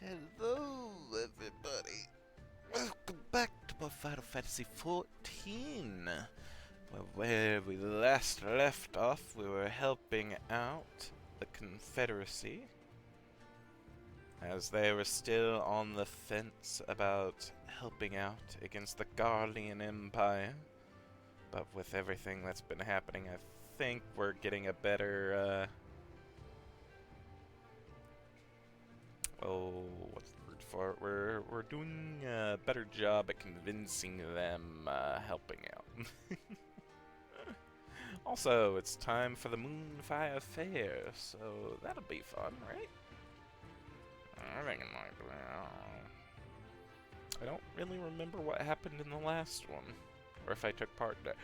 Hello, everybody. Welcome back to my Final Fantasy XIV. Well, where we last left off, we were helping out the Confederacy, as they were still on the fence about helping out against the Guardian Empire. But with everything that's been happening, I think we're getting a better, what's the word for it? We're doing a better job at convincing them, helping out. Also, it's time for the Moonfire Fair, so that'll be fun, right? I think it might be. I don't really remember what happened in the last one, or if I took part in it.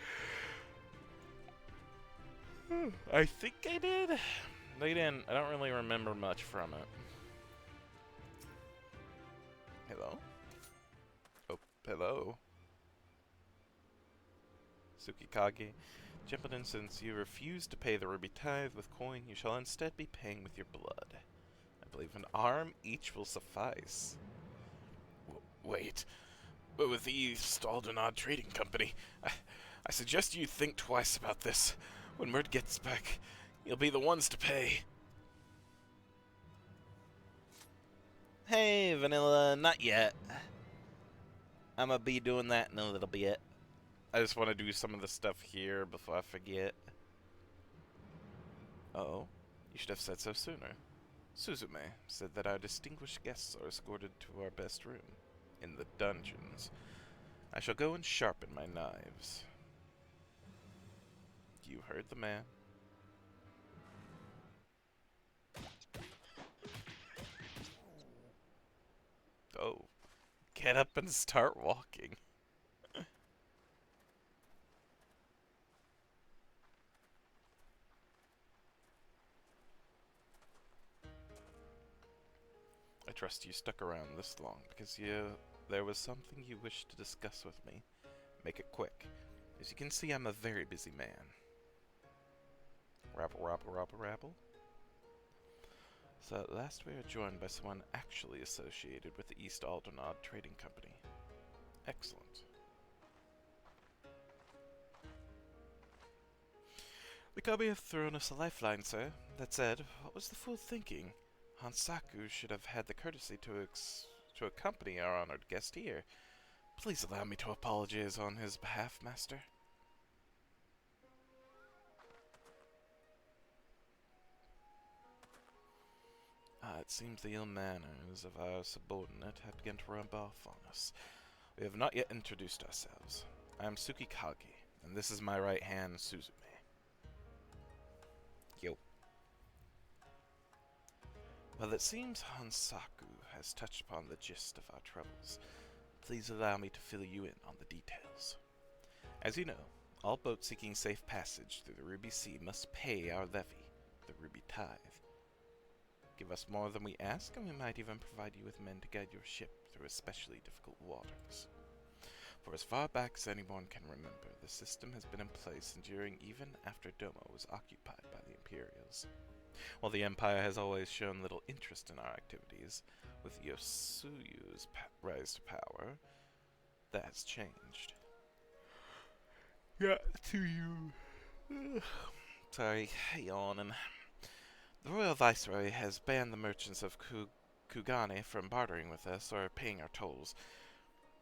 I think I did. They didn't. I don't really remember much from it. Hello? Oh, hello. Tsukikage. Gentlemen, since you refuse to pay the ruby tithe with coin, you shall instead be paying with your blood. I believe an arm each will suffice. Wait. But with the East Aldenod Trading Company, I suggest you think twice about this. When word gets back, you'll be the ones to pay. Hey, Vanilla, not yet. I'm gonna be doing that in a little bit. I just want to do some of the stuff here before I forget. Uh-oh. You should have said so sooner. Suzume said that our distinguished guests are escorted to our best room, in the dungeons. I shall go and sharpen my knives. You heard the man. Oh, get up and start walking. I trust you stuck around this long because there was something you wished to discuss with me. Make it quick. As you can see, I'm a very busy man. Rabble, rabble, rabble, rabble. So at last we are joined by someone actually associated with the East Aldenod Trading Company. Excellent. The Kabi have thrown us a lifeline, sir. That said, what was the fool thinking? Hansaku should have had the courtesy to accompany our honored guest here. Please allow me to apologize on his behalf, master. It seems the ill manners of our subordinate have begun to rub off on us. We have not yet introduced ourselves. I am Tsukikage, and this is my right hand, Suzume. Yo. Well, it seems Hansaku has touched upon the gist of our troubles. Please allow me to fill you in on the details. As you know, all boats seeking safe passage through the Ruby Sea must pay our levy, the Ruby Tithe. Give us more than we ask, and we might even provide you with men to guide your ship through especially difficult waters. For as far back as anyone can remember, the system has been in place enduring even after Domo was occupied by the Imperials. While the Empire has always shown little interest in our activities, with Yosuyu's rise to power, that has changed. Yeah, to you. Sorry, yawning. The Royal Viceroy has banned the merchants of Kugane from bartering with us or paying our tolls.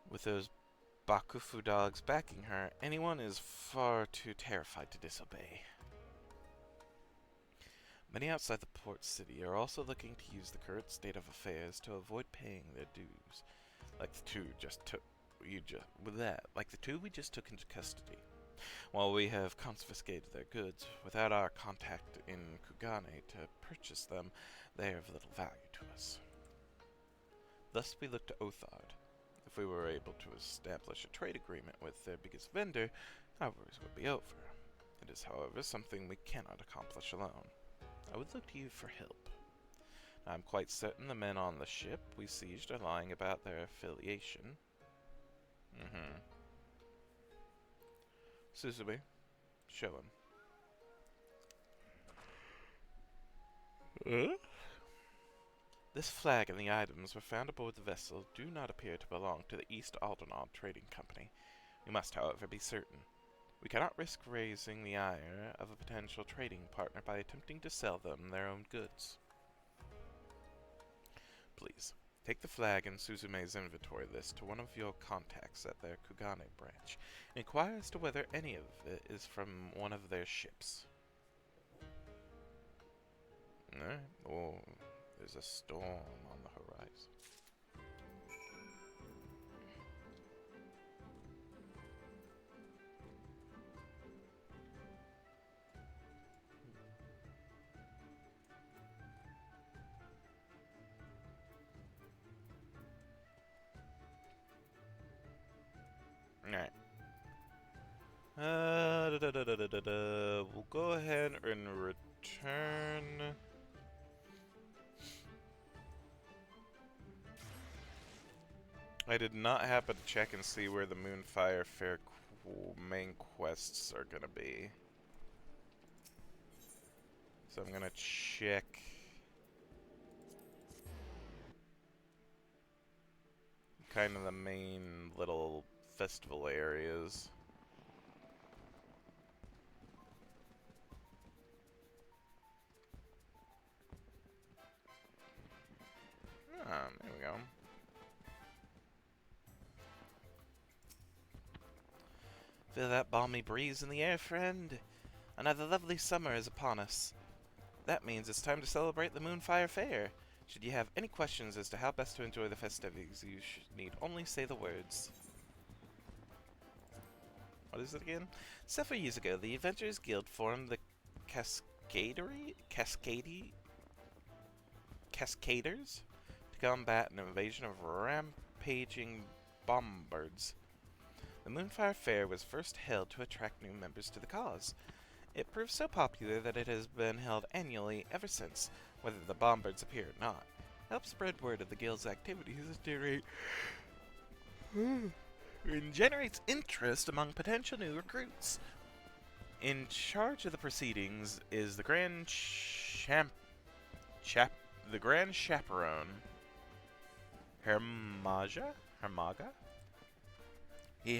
With those Bakufu dogs backing her, anyone is far too terrified to disobey. Many outside the port city are also looking to use the current state of affairs to avoid paying their dues, like the two we just took into custody. While we have confiscated their goods, without our contact in Kugane to purchase them, they are of little value to us. Thus we look to Othard. If we were able to establish a trade agreement with their biggest vendor, our worries would be over. It is, however, something we cannot accomplish alone. I would look to you for help. I'm quite certain the men on the ship we sieged are lying about their affiliation. Suzume, show him. This flag and the items were found aboard the vessel do not appear to belong to the East Aldernaud Trading Company. We must, however, be certain. We cannot risk raising the ire of a potential trading partner by attempting to sell them their own goods. Please, take the flag and Suzume's inventory list to one of your contacts at their Kugane branch. Inquire as to whether any of it is from one of their ships. Alright, oh, there's a storm on the horizon. Alright. We'll go ahead and return. I did not happen to check and see where the Moonfire Fair main quests are gonna be. So I'm gonna check. Kind of the main little festival areas. There we go. Feel that balmy breeze in the air, friend? Another lovely summer is upon us. That means it's time to celebrate the Moonfire Fair. Should you have any questions as to how best to enjoy the festivities, you need only say the words. What is it again? Several years ago, the Adventurers Guild formed the Cascaders to combat an invasion of rampaging bombards. The Moonfire Fair was first held to attract new members to the cause. It proved so popular that it has been held annually ever since, whether the bombards appear or not. Help spread word of the Guild's activities generates interest among potential new recruits. In charge of the proceedings is the Grand Chaperone, Hermaga? He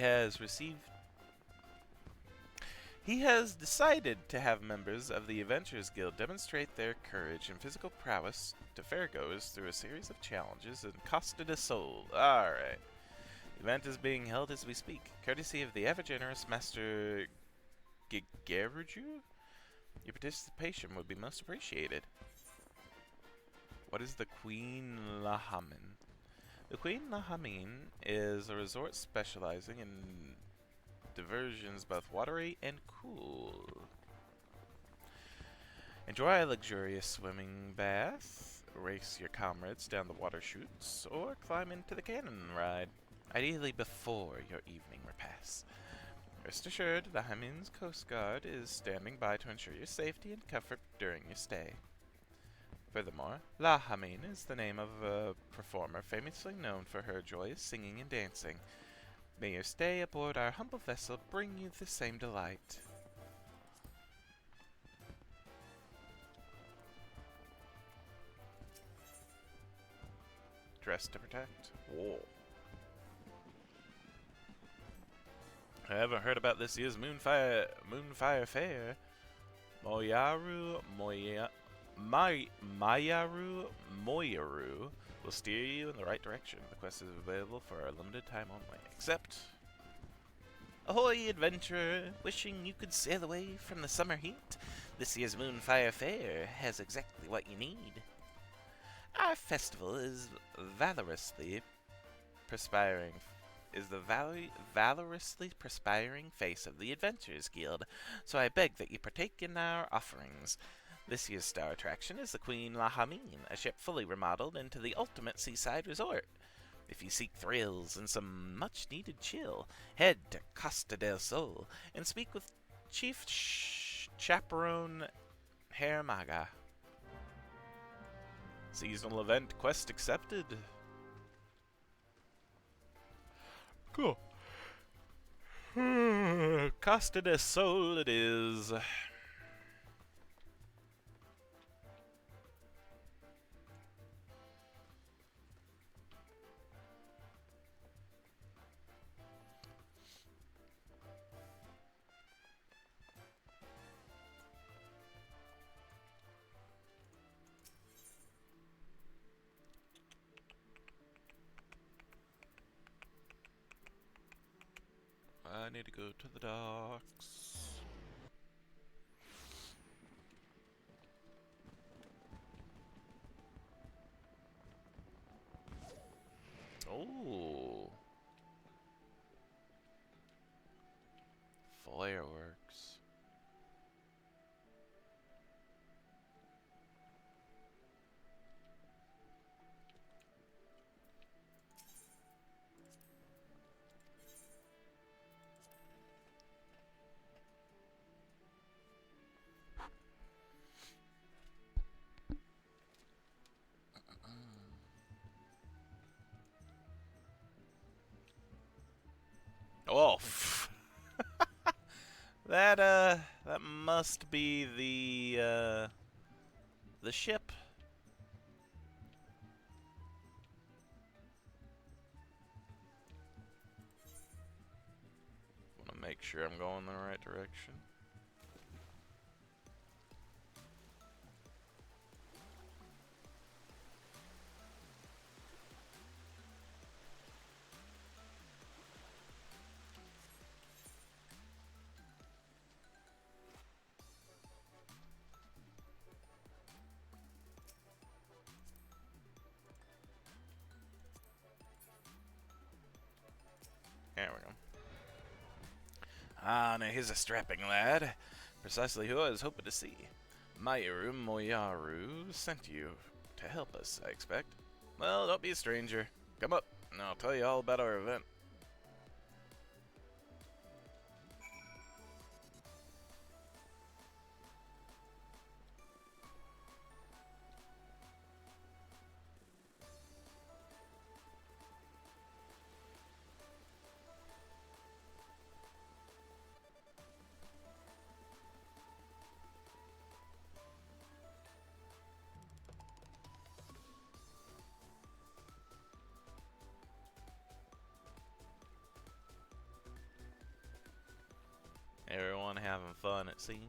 has decided to have members of the Adventurers Guild demonstrate their courage and physical prowess to fairgoers through a series of challenges in Costa del Sol. Alright. The event is being held as we speak, courtesy of the ever-generous Master Gigeruju. Your participation would be most appreciated. What is the Queen Lahamin? The Queen Lahamin is a resort specializing in diversions both watery and cool. Enjoy a luxurious swimming bath, race your comrades down the water chutes, or climb into the cannon ride, ideally before your evening repast. Rest assured, the Hamin's Coast Guard is standing by to ensure your safety and comfort during your stay. Furthermore, La Hamin is the name of a performer famously known for her joyous singing and dancing. May your stay aboard our humble vessel bring you the same delight. Dress to protect. Whoa. I haven't heard about this year's Moonfire Fair. Mayaru Moyaru will steer you in the right direction. The quest is available for a limited time only. Except, ahoy, adventurer! Wishing you could sail away from the summer heat? This year's Moonfire Fair has exactly what you need. Our festival is valorously perspiring face of the Adventurers Guild, so I beg that you partake in our offerings. This year's star attraction is the Queen Lahamin, a ship fully remodeled into the ultimate seaside resort. If you seek thrills and some much-needed chill, head to Costa del Sol and speak with Chief Chaperone Hermaga. Seasonal event quest accepted. Cool. Costa del Sol it is. I need to go to the docks. Oh. Fireworks. Oh, that must be the ship. Want to make sure I'm going in the right direction. There we go. Ah, now here's a strapping lad. Precisely who I was hoping to see. Mayoru Moyaru sent you to help us, I expect. Well, don't be a stranger. Come up, and I'll tell you all about our event. Everyone having fun, it seems.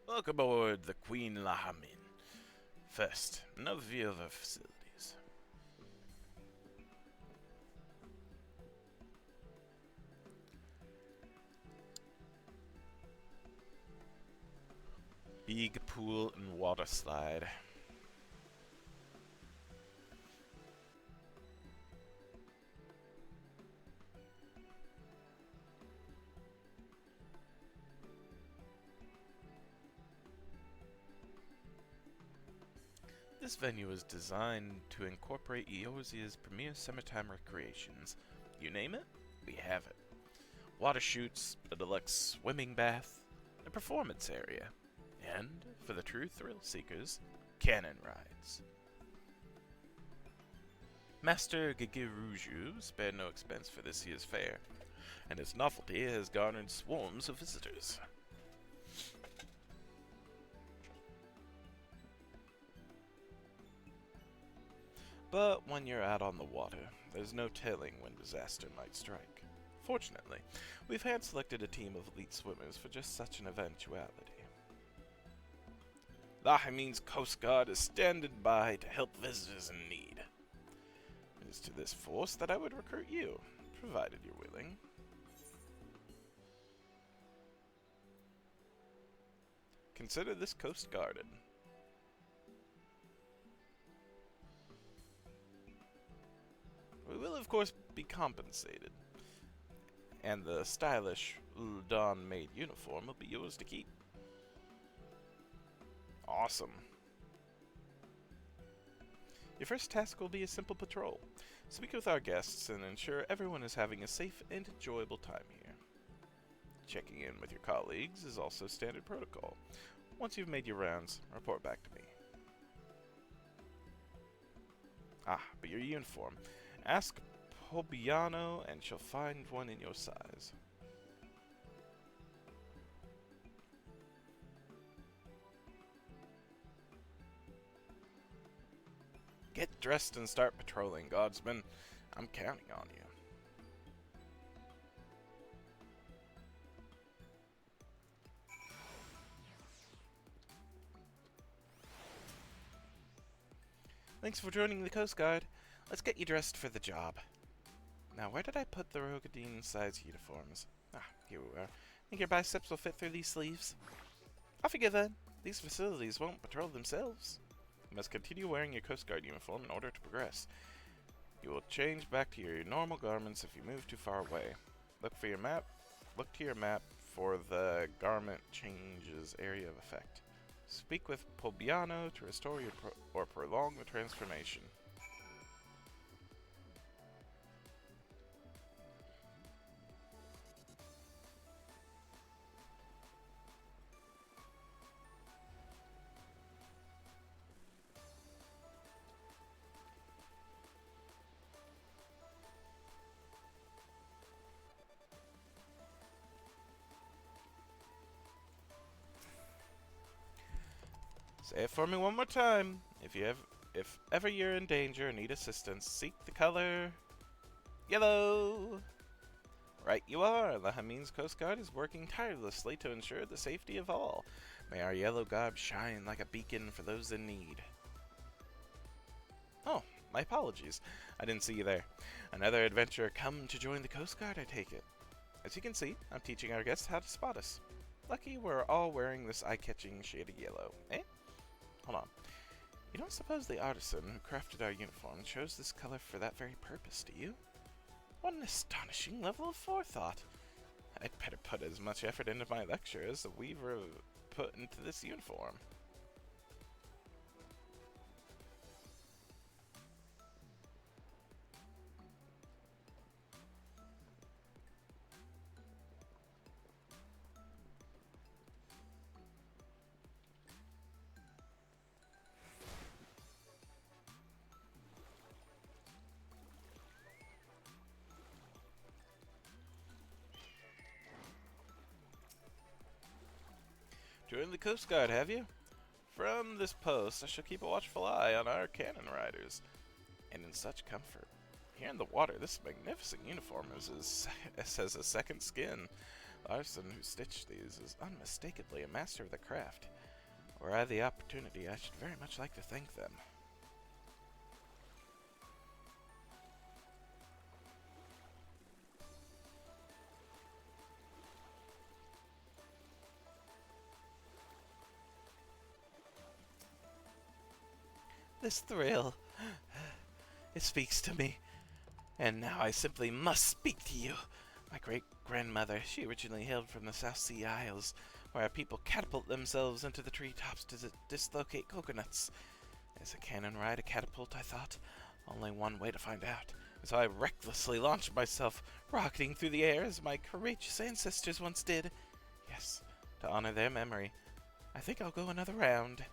Welcome aboard the Queen Lahamin. First, an overview of our facilities. Big pool and water slide. This venue is designed to incorporate Eorzea's premier summertime recreations. You name it, we have it. Water chutes, a deluxe swimming bath, a performance area, and, for the true thrill seekers, cannon rides. Master Gigiruju spared no expense for this year's fair, and its novelty has garnered swarms of visitors. But when you're out on the water, there's no telling when disaster might strike. Fortunately, we've hand-selected a team of elite swimmers for just such an eventuality. Lahamin's Coast Guard is standing by to help visitors in need. It is to this force that I would recruit you, provided you're willing. Consider this coast guarded. We will, of course, be compensated, and the stylish Ul'dan-made uniform will be yours to keep. Awesome. Your first task will be a simple patrol. Speak with our guests and ensure everyone is having a safe and enjoyable time here. Checking in with your colleagues is also standard protocol. Once you've made your rounds, report back to me. Ah, but your uniform. Ask Pobiano and she'll find one in your size. dressed and start patrolling, Guardsman. I'm counting on you. Thanks for joining the Coast Guard. Let's get you dressed for the job. Now, where did I put the Rogadine-size uniforms? Ah, here we are. Think your biceps will fit through these sleeves? Off you go then. These facilities won't patrol themselves. You must continue wearing your Coast Guard uniform in order to progress. You will change back to your normal garments if you move too far away. Look to your map for the garment changes area of effect. Speak with Pobiano to restore your or prolong the transformation. Say it for me one more time. If ever you're in danger or need assistance, seek the color yellow. Right you are. The Hameen's Coast Guard is working tirelessly to ensure the safety of all. May our yellow garb shine like a beacon for those in need. Oh, my apologies. I didn't see you there. Another adventurer come to join the Coast Guard, I take it. As you can see, I'm teaching our guests how to spot us. Lucky we're all wearing this eye-catching shade of yellow, eh? Hold on. You don't suppose the artisan who crafted our uniform chose this color for that very purpose, do you? What an astonishing level of forethought! I'd better put as much effort into my lecture as the weaver put into this uniform. Joined the Coast Guard, have you? From this post, I shall keep a watchful eye on our cannon riders, and in such comfort. Here in the water, this magnificent uniform has a second skin. The artisan who stitched these is unmistakably a master of the craft. Were I the opportunity, I should very much like to thank them. This thrill, it speaks to me. And now I simply must speak to you. My great-grandmother, she originally hailed from the South Sea Isles, where our people catapult themselves into the treetops to dislocate coconuts. Is a cannon ride a catapult, I thought? Only one way to find out. So I recklessly launched myself, rocketing through the air as my courageous ancestors once did. Yes, to honor their memory. I think I'll go another round.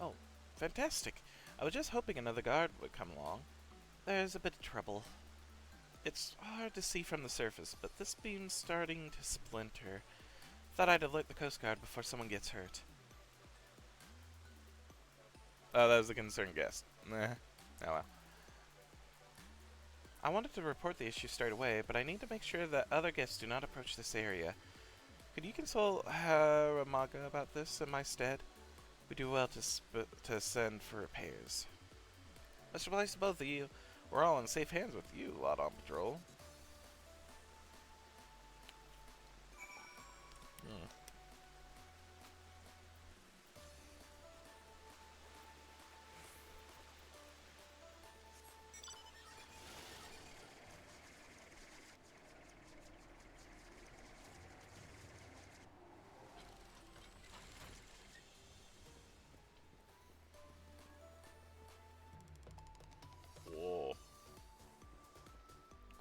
Oh, fantastic. I was just hoping another guard would come along. There's a bit of trouble. It's hard to see from the surface, but this beam's starting to splinter. Thought I'd alert the Coast Guard before someone gets hurt. Oh, that was a concerned guest. Oh well. I wanted to report the issue straight away, but I need to make sure that other guests do not approach this area. Could you consult Haramaga about this in my stead? We do well to send for repairs. Let's replace both of you. We're all in safe hands with you, lot on patrol.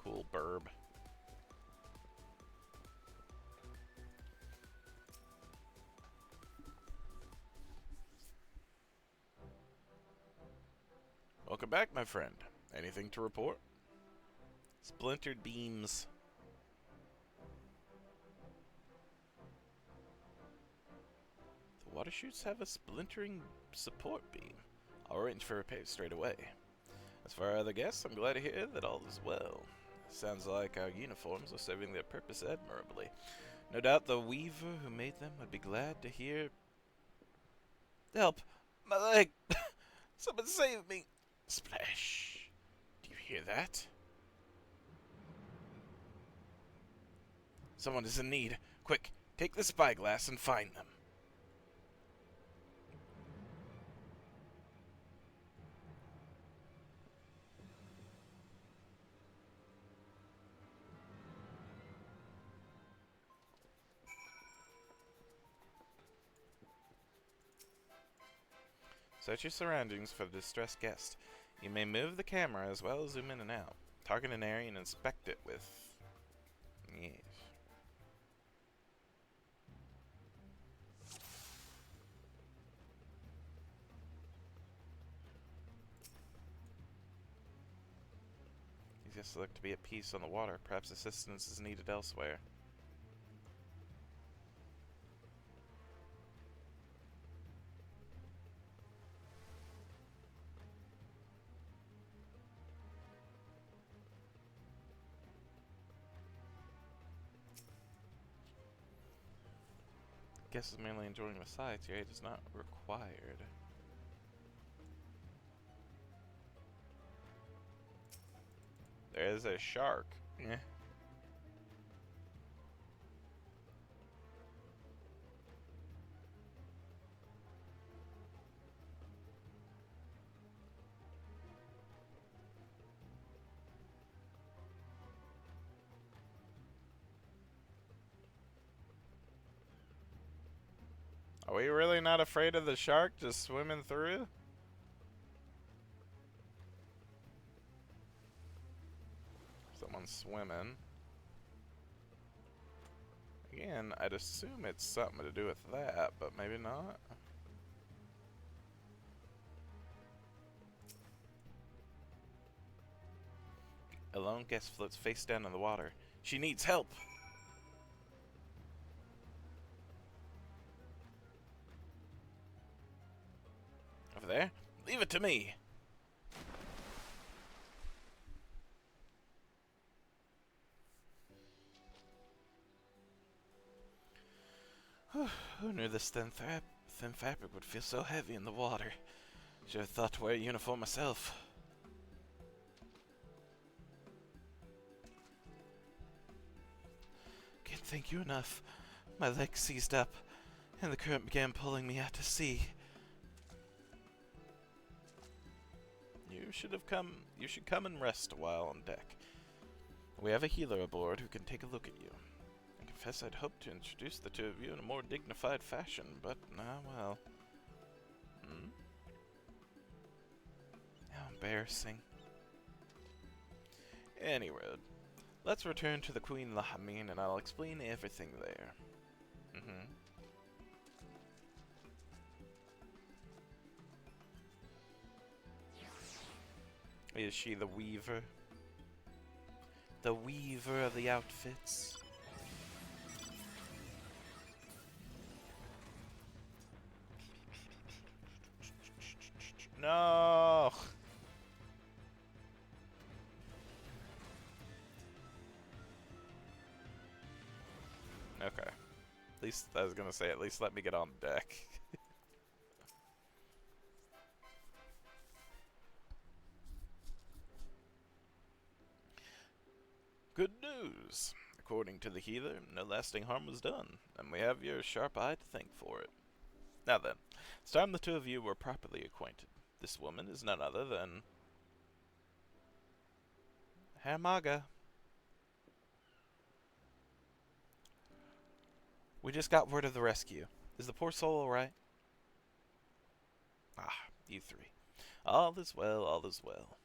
Cool burb. Welcome back, my friend. Anything to report? Splintered beams. The water chutes have a splintering support beam. I'll arrange for repair straight away. As for our other guests, I'm glad to hear that all is well. Sounds like our uniforms are serving their purpose admirably. No doubt the weaver who made them would be glad to hear... Help! My leg! Someone save me! Splash! Do you hear that? Someone is in need. Quick, take the spyglass and find them. Search your surroundings for the distressed guest. You may move the camera as well as zoom in and out. Target an area and inspect it with... Yes. These guests look to be at peace on the water. Perhaps assistance is needed elsewhere. Guest is mainly enjoying the sights. Your aid is not required. There is a shark. Eh. Are we really not afraid of the shark just swimming through? Someone's swimming. Again, I'd assume it's something to do with that, but maybe not. A lone guest floats face down in the water. She needs help! Over there? Leave it to me! Who knew this thin fabric would feel so heavy in the water? Should have thought to wear a uniform myself. Can't thank you enough. My leg seized up, and the current began pulling me out to sea. You should come and rest a while on deck. We have a healer aboard who can take a look at you. I confess I'd hoped to introduce the two of you in a more dignified fashion, but well. How embarrassing. Anyway, let's return to the Queen Lahamine and I'll explain everything there. Is she the weaver? The weaver of the outfits? No! Okay. At least, I was gonna say, at least let me get on deck. Good news! According to the healer, no lasting harm was done, and we have your sharp eye to thank for it. Now then, it's time the two of you were properly acquainted. This woman is none other than... Herr Maga. We just got word of the rescue. Is the poor soul alright? Ah, you three. All is well, all is well.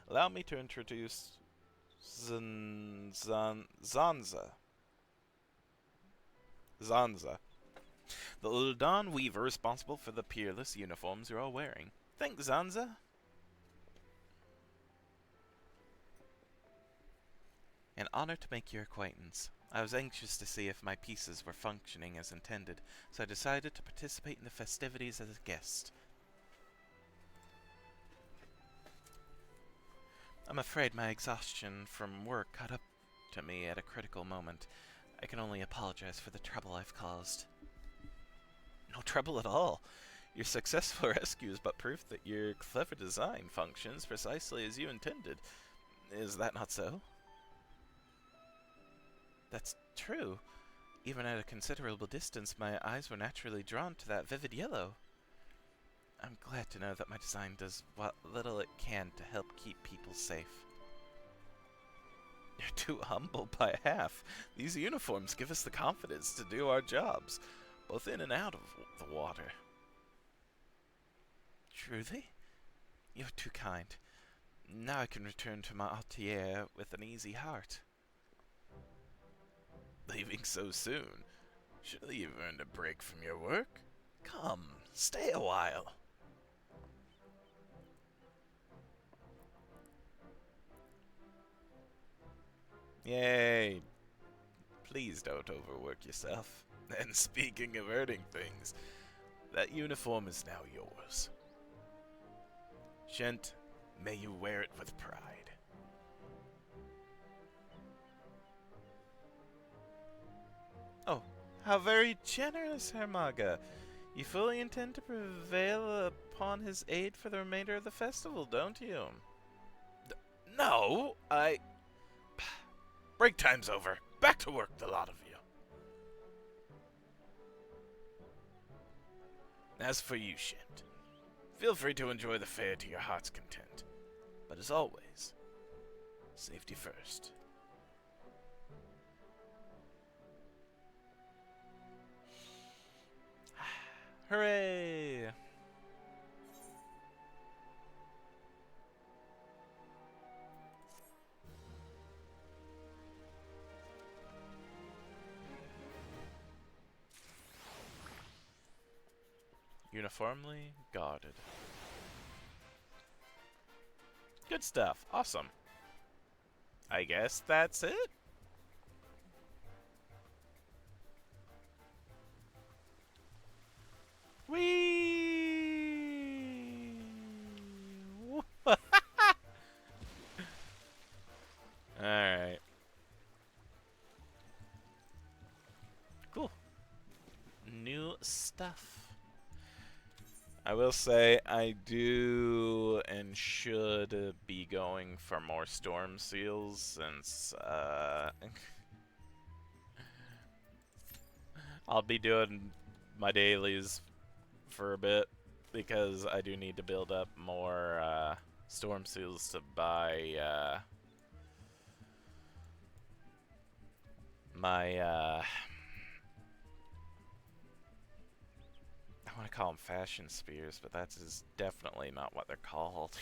Allow me to introduce Zanza. Zanza. The Uldan weaver responsible for the peerless uniforms you're all wearing. Thanks, Zanza. An honor to make your acquaintance. I was anxious to see if my pieces were functioning as intended, so I decided to participate in the festivities as a guest. I'm afraid my exhaustion from work caught up to me at a critical moment. I can only apologize for the trouble I've caused. No trouble at all. Your successful rescue is but proof that your clever design functions precisely as you intended. Is that not so? That's true. Even at a considerable distance, my eyes were naturally drawn to that vivid yellow. I'm glad to know that my design does what little it can to help keep people safe. You're too humble by half. These uniforms give us the confidence to do our jobs, both in and out of the water. Truly? You're too kind. Now I can return to my atelier with an easy heart. Leaving so soon? Surely you've earned a break from your work? Come, stay a while. Yay! Please don't overwork yourself. And speaking of earning things, that uniform is now yours. Shent, may you wear it with pride. Oh, how very generous, Hermaga. You fully intend to prevail upon his aid for the remainder of the festival, don't you? No, Break time's over. Back to work, the lot of you. As for you, Shent, feel free to enjoy the fair to your heart's content. But as always, safety first. Hooray! Uniformly guarded. Good stuff. Awesome. I guess that's it? Whee! Alright. Cool. New stuff. I will say I do and should be going for more storm seals since I'll be doing my dailies for a bit because I do need to build up more storm seals to buy my I want to call them fashion spears, but that is definitely not what they're called.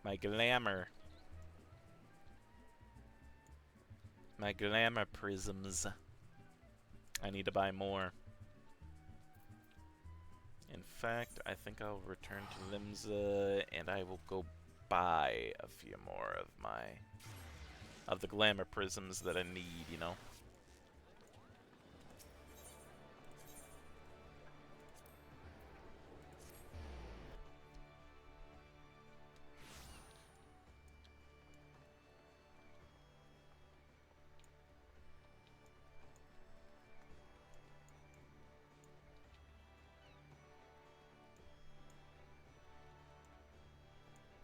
My glamour. My glamour prisms. I need to buy more. In fact, I think I'll return to Limsa and I will go buy a few more of the glamour prisms that I need, you know.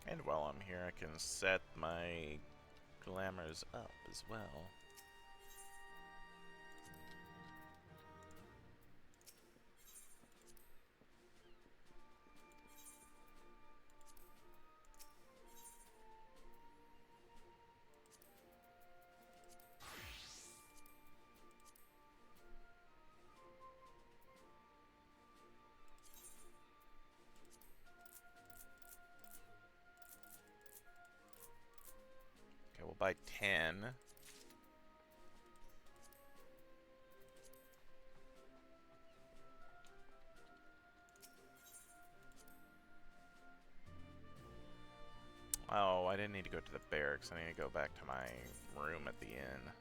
And while I'm here, I can set my glamours up as well. by 10. Oh, I didn't need to go to the barracks. I need to go back to my room at the inn.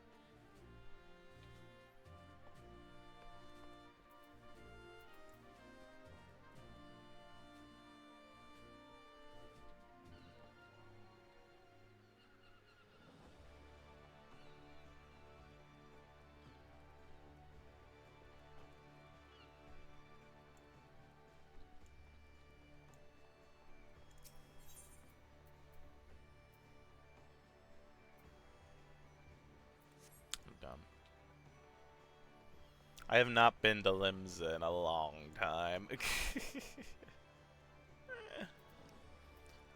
I'm dumb. I have not been to Limsa in a long time.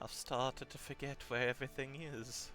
I've started to forget where everything is.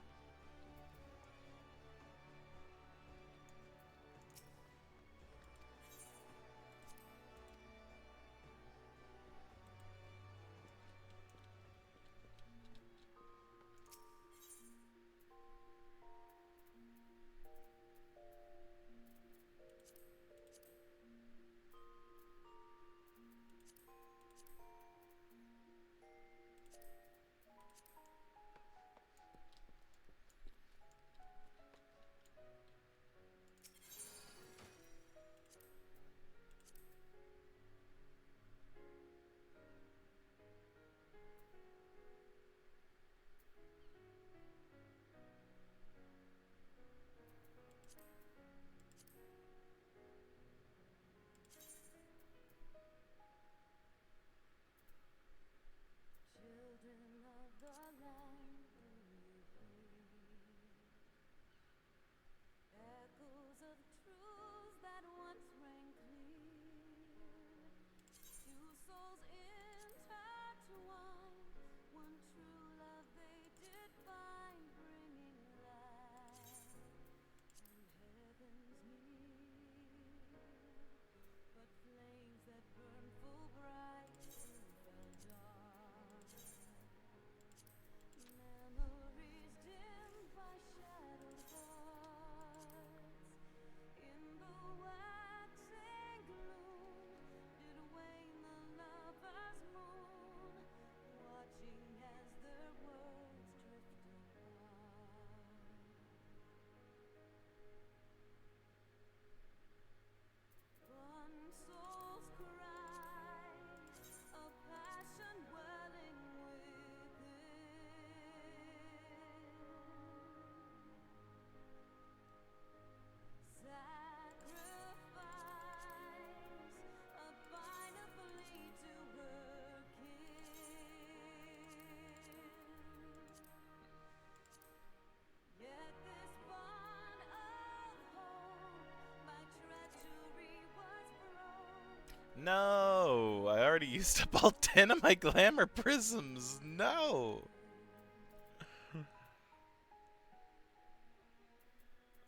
No! I already used up all 10 of my glamour prisms! No!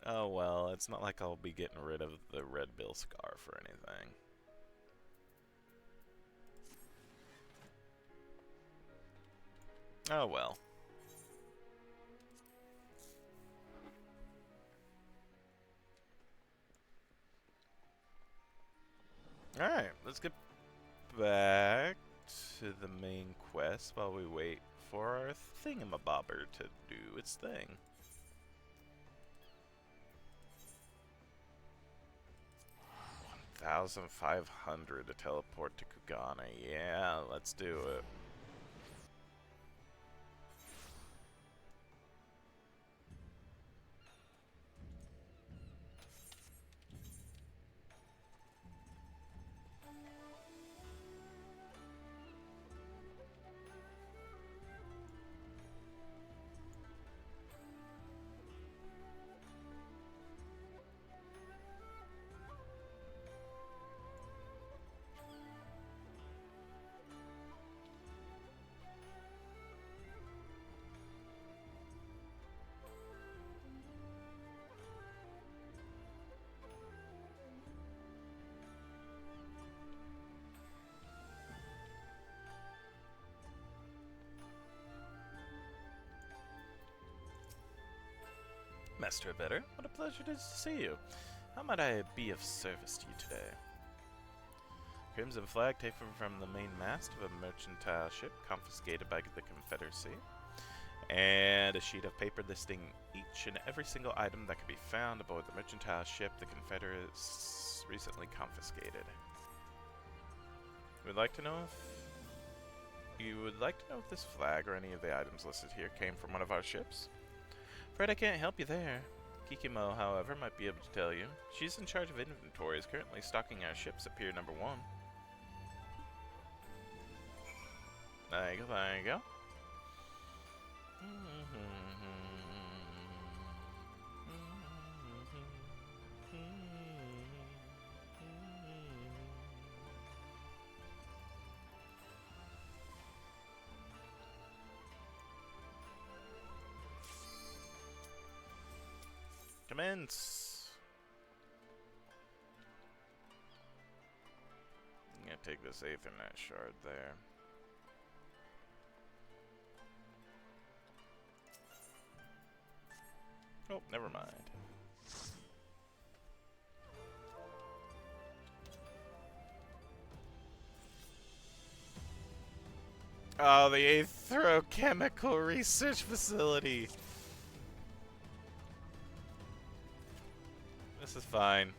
Oh well, it's not like I'll be getting rid of the red bill scarf or anything. Oh well. Alright, let's get back to the main quest while we wait for our thingamabobber to do its thing. 1,500 to teleport to Kugana. Yeah, let's do it. Master Better, what a pleasure it is to see you. How might I be of service to you today? Crimson flag taken from the main mast of a mercantile ship confiscated by the Confederacy. And a sheet of paper listing each and every single item that could be found aboard the mercantile ship the Confederates recently confiscated. You would like to know if this flag or any of the items listed here came from one of our ships? Afraid I can't help you there. Kikimo, however, might be able to tell you. She's in charge of inventories, currently stocking our ships at Pier Number 1. There you go, there you go. Commence! I'm gonna take this Aethernet shard there. Oh, never mind. Oh, the Aetherochemical Research Facility! This is fine.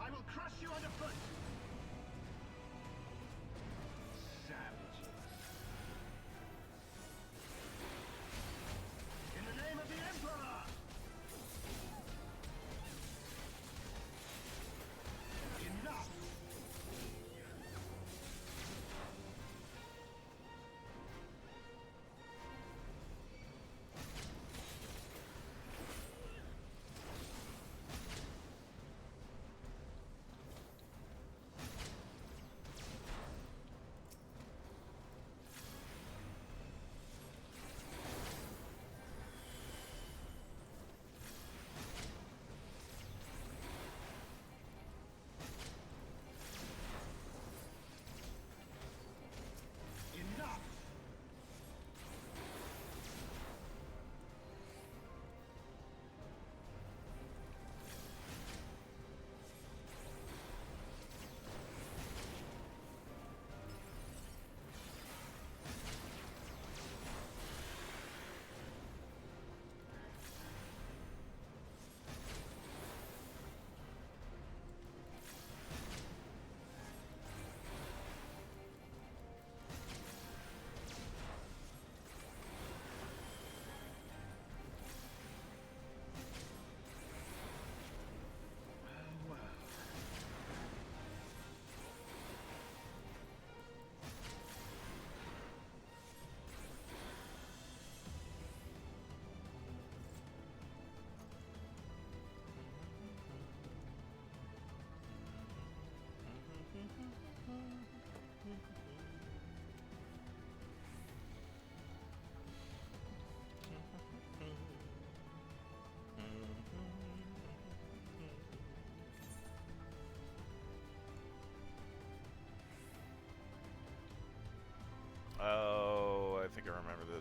I will crush you underfoot! Savages. In the name of the Emperor! Enough!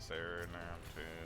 this area now too.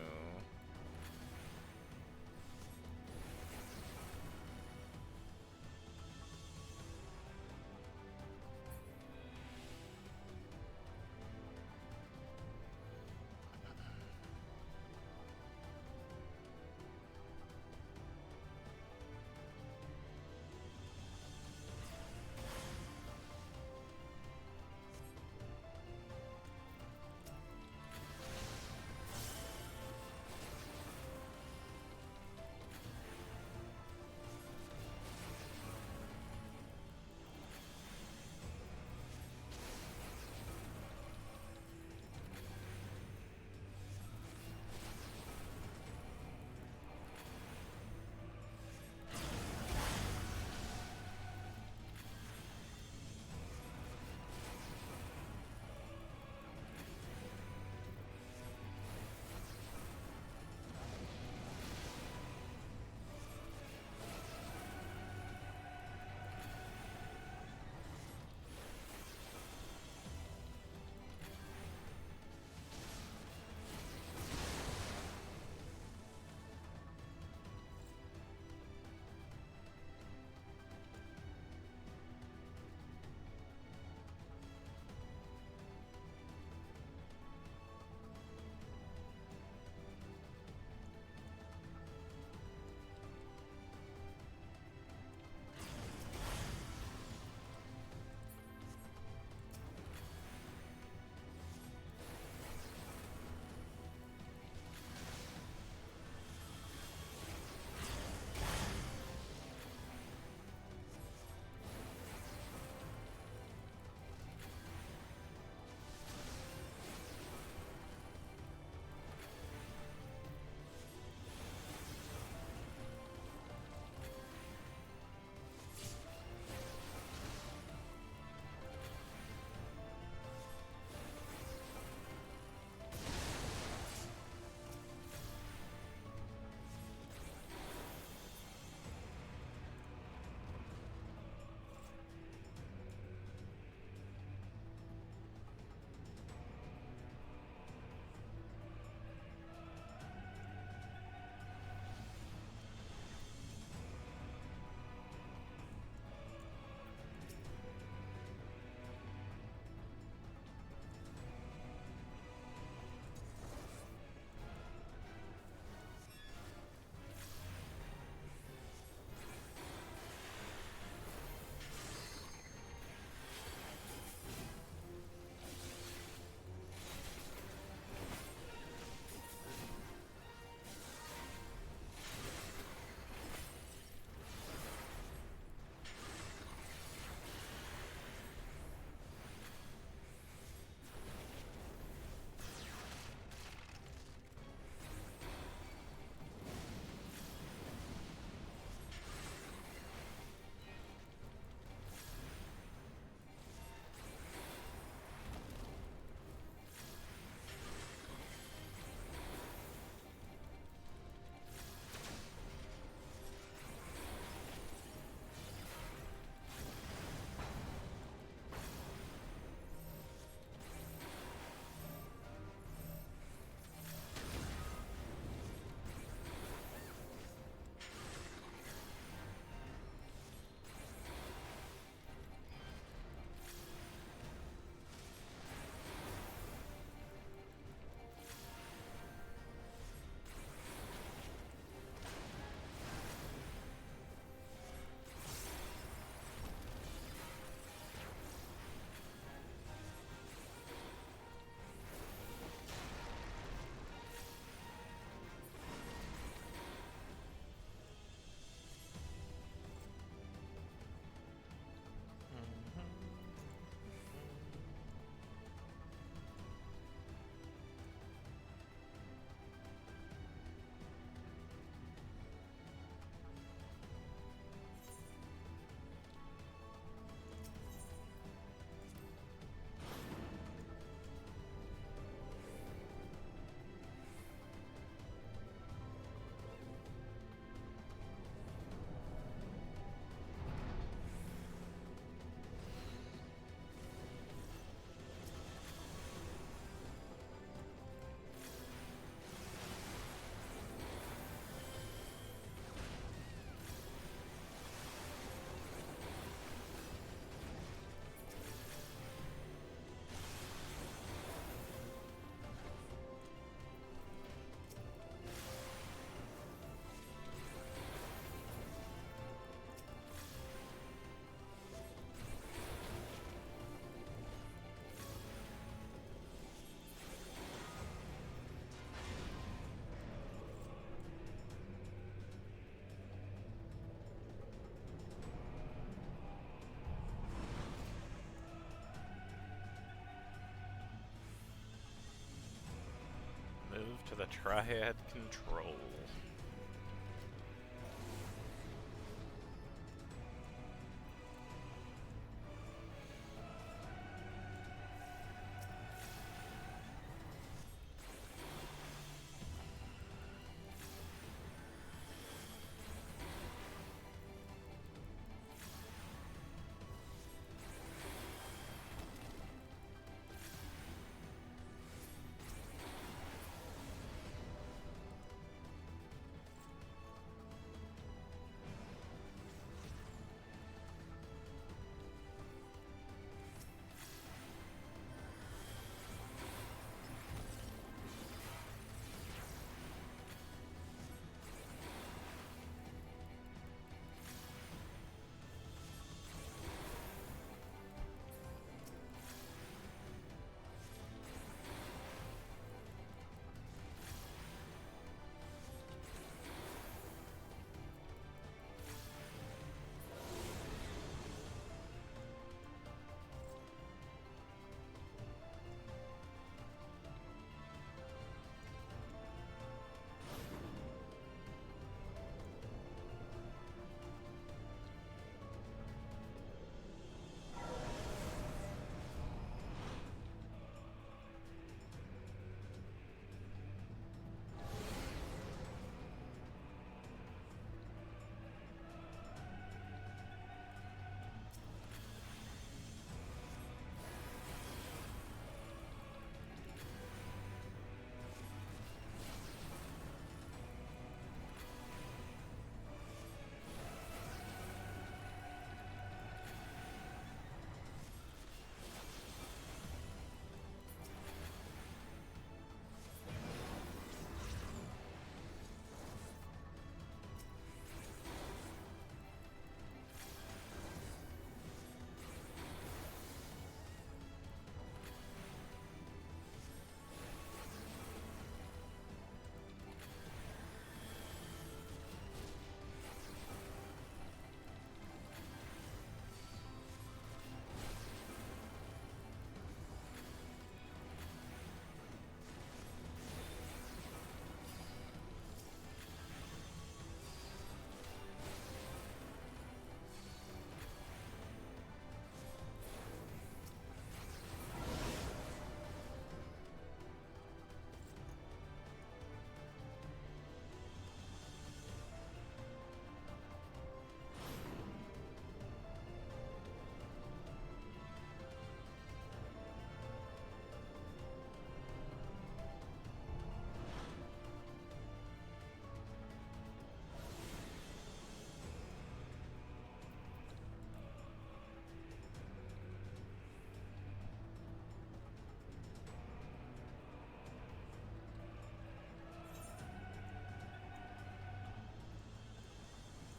to the Triad Control.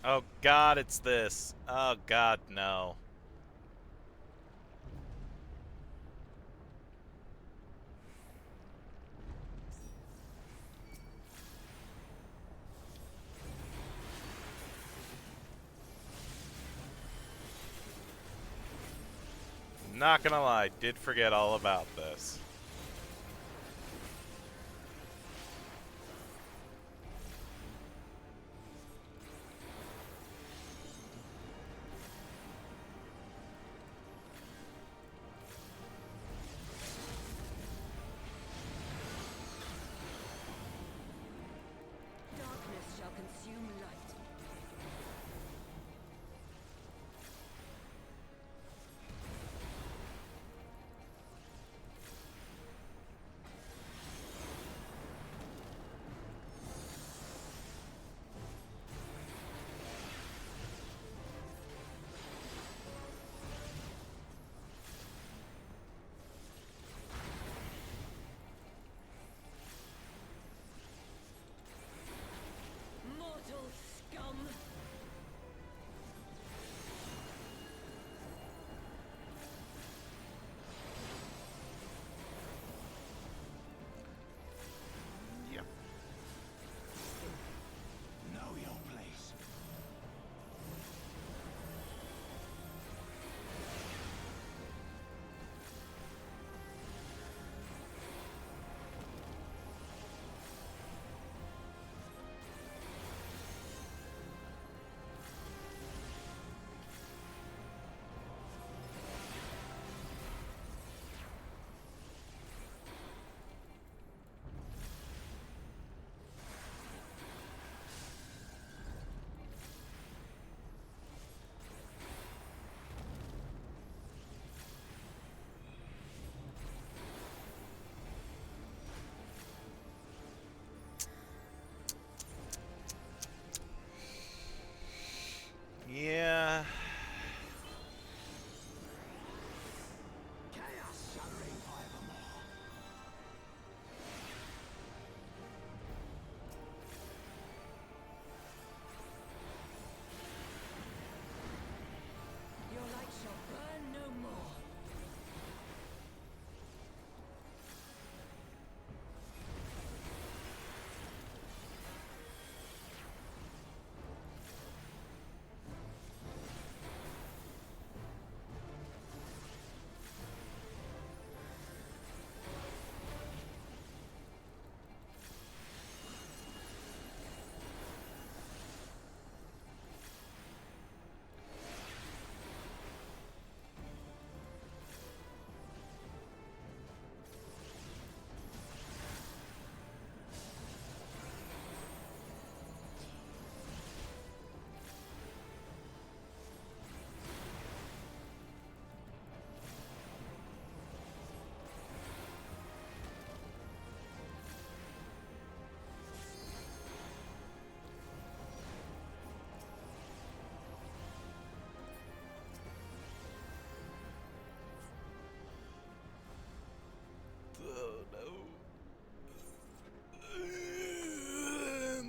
Oh god, it's this. Oh god, no. Not gonna lie, did forget all about this. Darkness shall consume light.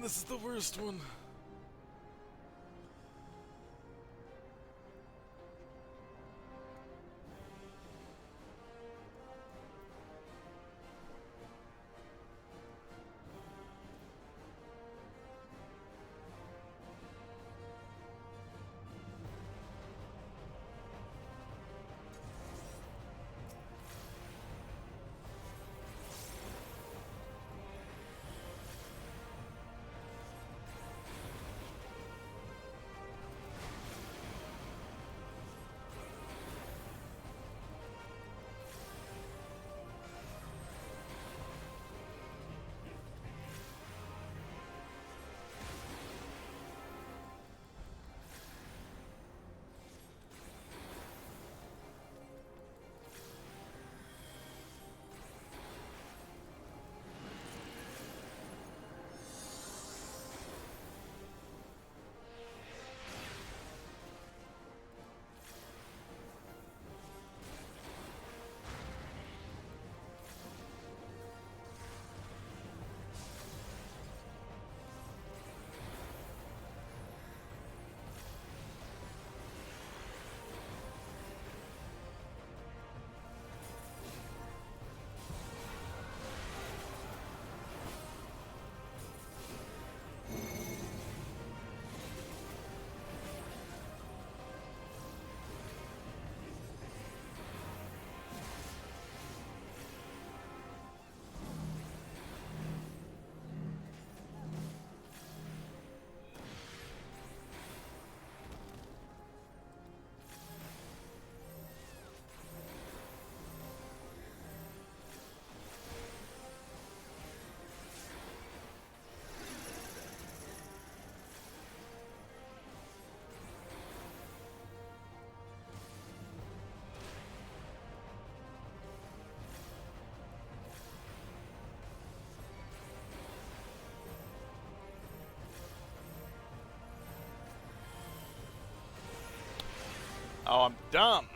this is the worst one. Oh, I'm dumb.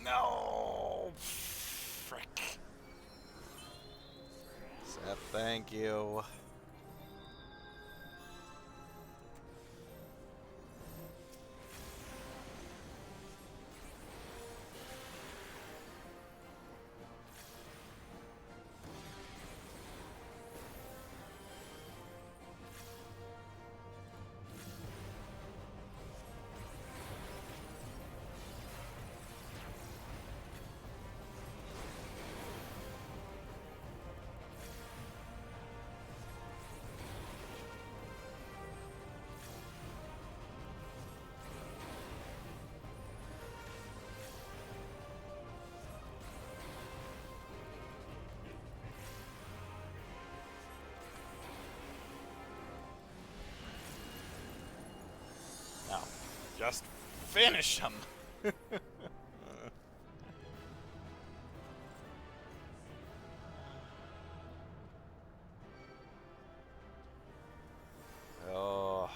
No! Frick. Seth, thank you. Just finish him! Oh.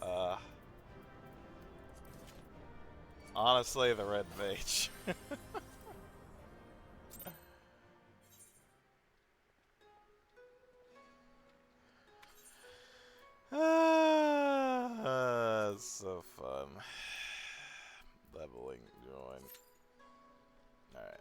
Oh. Honestly, the red mage. That's so fun. Leveling join. Alright.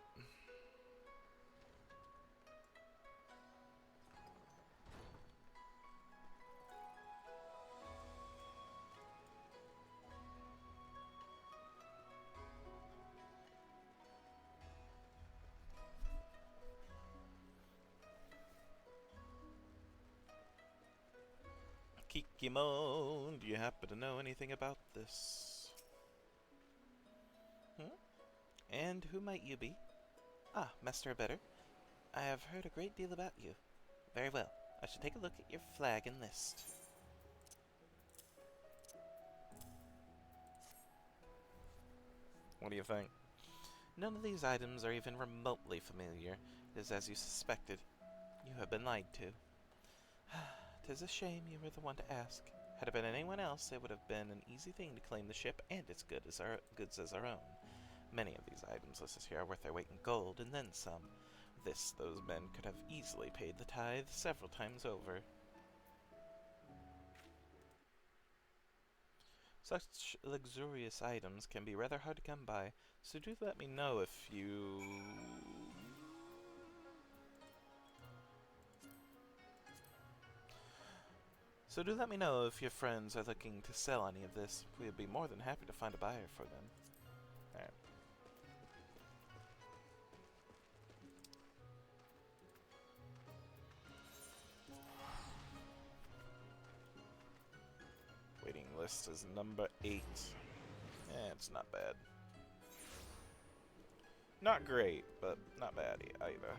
Kikimon, do you happen to know anything about this? And who might you be? Ah, Master Better. I have heard a great deal about you. Very well. I should take a look at your flag and list. What do you think? None of these items are even remotely familiar. It is as you suspected. You have been lied to. 'Tis a shame you were the one to ask. Had it been anyone else, it would have been an easy thing to claim the ship and its goods as our own. Many of these items listed here are worth their weight in gold, and then some. Those men could have easily paid the tithe several times over. Such luxurious items can be rather hard to come by, so do let me know if you... So do let me know if your friends are looking to sell any of this. We would be more than happy to find a buyer for them. Alright. Waiting list is number 8. It's not bad. Not great, but not bad either.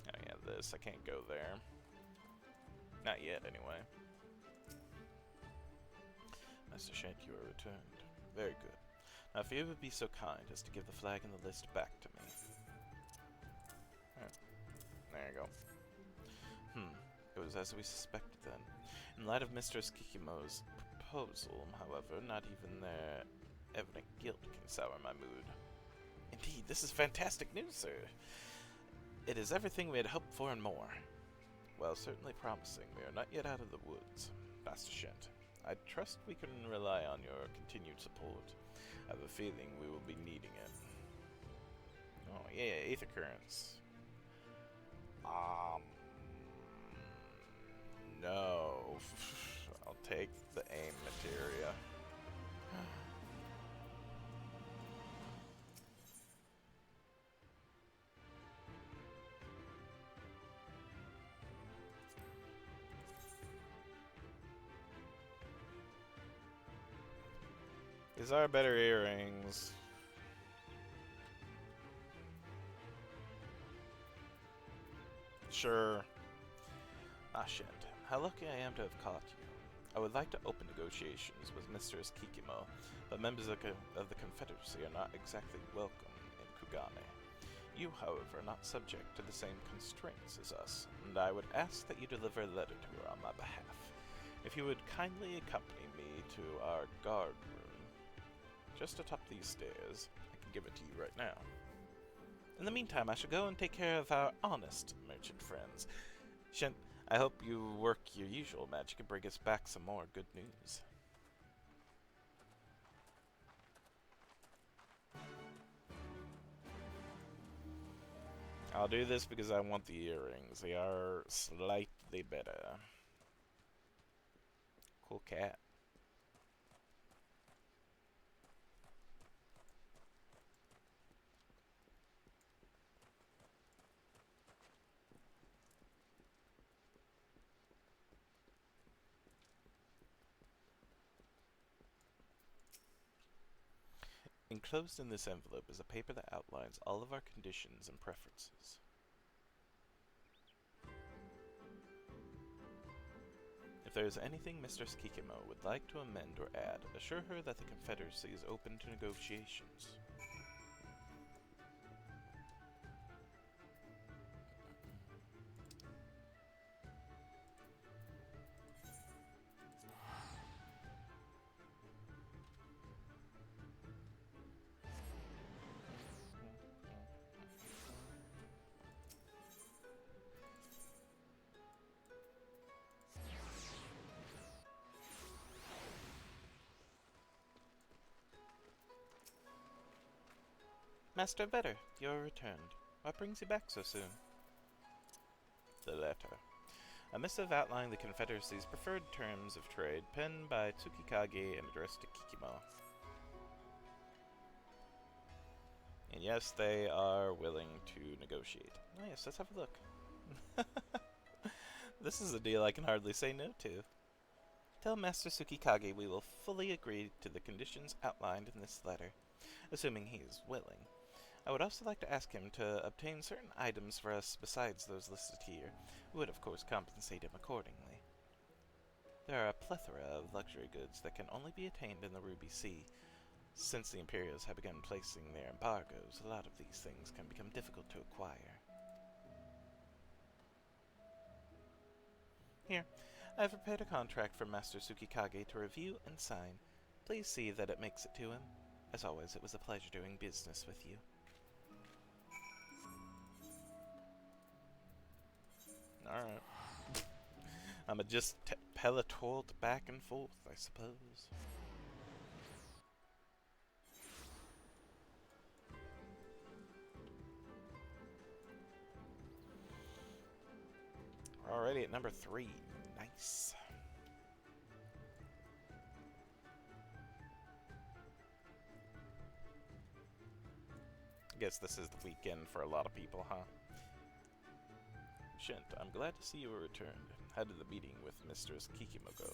Oh yeah, this. I can't go there. Not yet, anyway. Master Shank, you are returned. Very good. Now, if you would be so kind as to give the flag and the list back to me. There you go. It was as we suspected then. In light of Mistress Kikimo's proposal, however, not even their evident guilt can sour my mood. Indeed, this is fantastic news, sir. It is everything we had hoped for and more. Well, certainly promising. We are not yet out of the woods, Master Shent. I trust we can rely on your continued support. I have a feeling we will be needing it. Oh, yeah, Aether Currents. No. I'll take the aim materia. These are better earrings. Sure. Shit. How lucky I am to have caught you. I would like to open negotiations with Mistress Kikimo, but members of the Confederacy are not exactly welcome in Kugane. You, however, are not subject to the same constraints as us, and I would ask that you deliver a letter to her on my behalf. If you would kindly accompany me to our guard room, just atop these stairs, I can give it to you right now. In the meantime, I shall go and take care of our honest merchant friends. Shen, I hope you work your usual magic and bring us back some more good news. I'll do this because I want the earrings. They are slightly better. Cool cat. Enclosed in this envelope is a paper that outlines all of our conditions and preferences. If there is anything Mistress Kikimo would like to amend or add, assure her that the Confederacy is open to negotiations. Master Vetter, you are returned. What brings you back so soon? The letter. A missive outlining the Confederacy's preferred terms of trade, penned by Tsukikage and addressed to Kikimo. And yes, they are willing to negotiate. Oh yes, let's have a look. This is a deal I can hardly say no to. Tell Master Tsukikage we will fully agree to the conditions outlined in this letter, assuming he is willing. I would also like to ask him to obtain certain items for us besides those listed here. We would of course compensate him accordingly. There are a plethora of luxury goods that can only be attained in the Ruby Sea. Since the Imperials have begun placing their embargoes, a lot of these things can become difficult to acquire. Here, I have prepared a contract for Master Tsukikage to review and sign. Please see that it makes it to him. As always, it was a pleasure doing business with you. Alright. I'ma just pelletort back and forth, I suppose. We're already at number 3. Nice. I guess this is the weekend for a lot of people, huh? Shint, I'm glad to see you returned. How did the meeting with Mistress Kikimo go?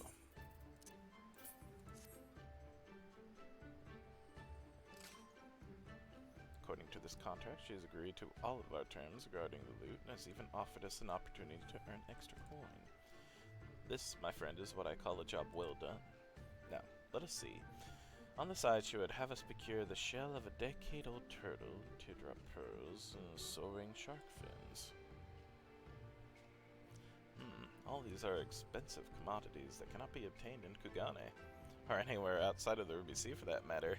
According to this contract, she has agreed to all of our terms regarding the loot and has even offered us an opportunity to earn extra coin. This, my friend, is what I call a job well done. Now, let us see. On the side, she would have us procure the shell of a decade-old turtle, teardrop pearls, and soaring shark fins. All these are expensive commodities that cannot be obtained in Kugane, or anywhere outside of the Ruby Sea for that matter.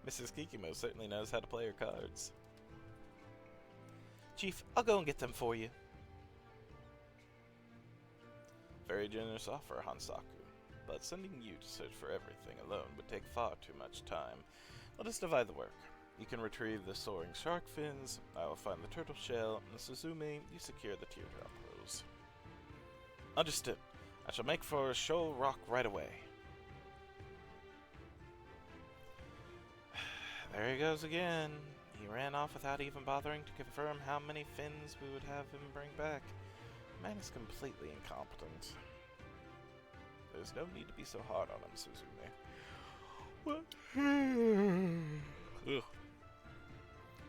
Mrs. Kikimo certainly knows how to play her cards. Chief, I'll go and get them for you. Very generous offer, Hansaku, but sending you to search for everything alone would take far too much time. Let us divide the work. You can retrieve the soaring shark fins, I will find the turtle shell, and Suzume, you secure the teardrop pearls. Understood. I shall make for Shoal Rock right away. There he goes again. He ran off without even bothering to confirm how many fins we would have him bring back. Man is completely incompetent. There's no need to be so hard on him, Suzume. What?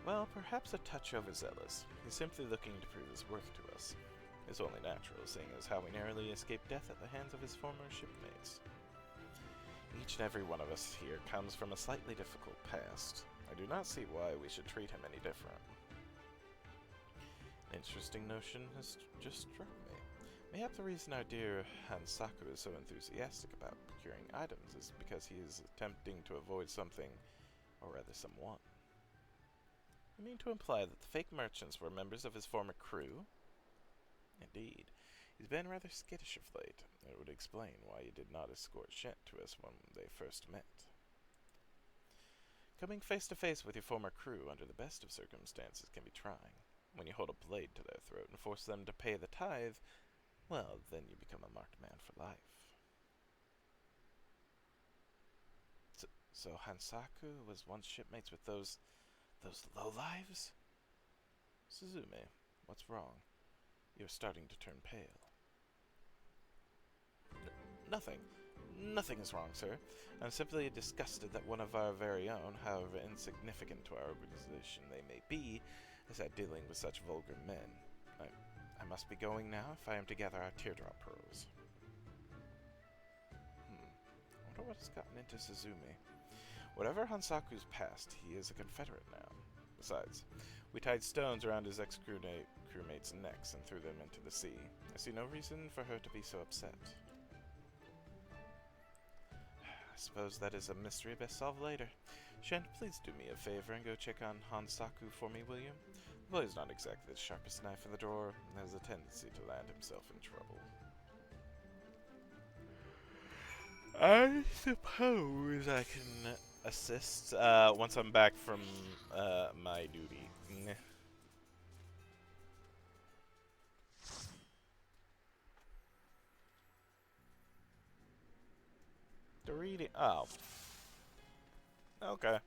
Well, perhaps a touch overzealous. He's simply looking to prove his worth to us. It's only natural, seeing as how he narrowly escaped death at the hands of his former shipmates. Each and every one of us here comes from a slightly difficult past. I do not see why we should treat him any different. An interesting notion has just struck me. Mayhap the reason our dear Hansaku is so enthusiastic about procuring items is because he is attempting to avoid something, or rather someone. You mean to imply that the fake merchants were members of his former crew? Indeed. He's been rather skittish of late. It would explain why he did not escort Shint to us when they first met. Coming face to face with your former crew under the best of circumstances can be trying. When you hold a blade to their throat and force them to pay the tithe, well, then you become a marked man for life. So Hansaku was once shipmates with those lowlives? Suzume, what's wrong? You're starting to turn pale. Nothing. Nothing is wrong, sir. I'm simply disgusted that one of our very own, however insignificant to our organization they may be, is at dealing with such vulgar men. I must be going now if I am to gather our teardrop pearls. I wonder what has gotten into Suzumi. Whatever Hansaku's past, he is a Confederate now. Besides, we tied stones around his ex-crewmates' necks and threw them into the sea. I see no reason for her to be so upset. I suppose that is a mystery best solved later. Shen, please do me a favor and go check on Hansaku for me, will you? The boy's not exactly the sharpest knife in the drawer and has a tendency to land himself in trouble. I suppose I can assist once I'm back from my duty. The reading. Oh. Okay.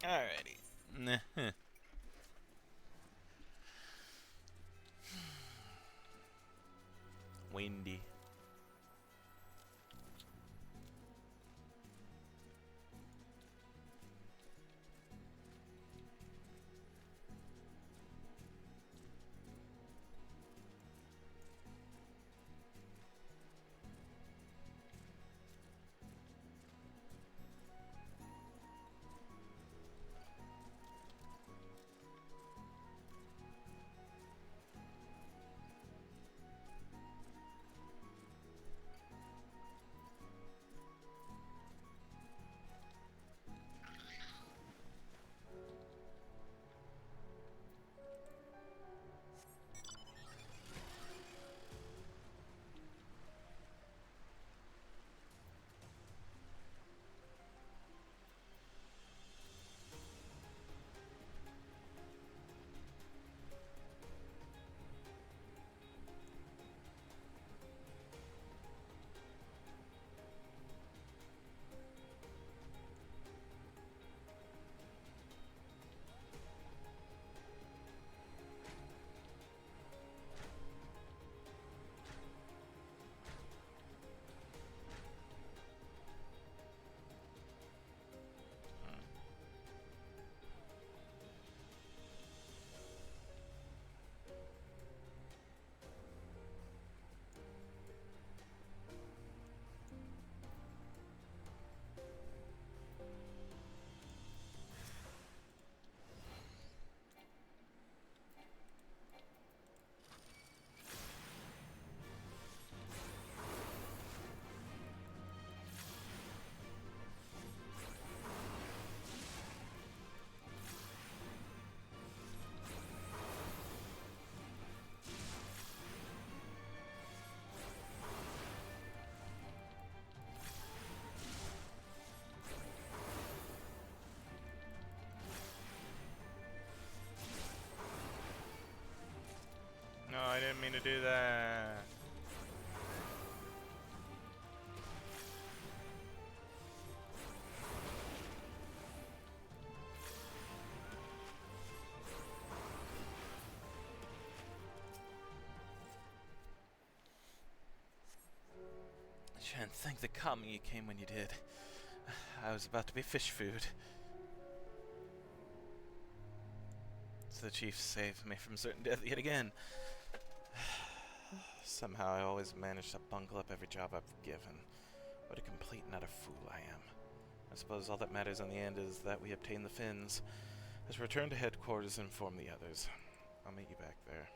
Alrighty. Windy. No, I didn't mean to do that. I shan't thank the karma you came when you did. I was about to be fish food. So the chief saved me from certain death yet again. Somehow I always manage to bungle up every job I've given. What a complete and utter fool I am. I suppose all that matters in the end is that we obtain the fins. Let's return to headquarters and inform the others. I'll meet you back there.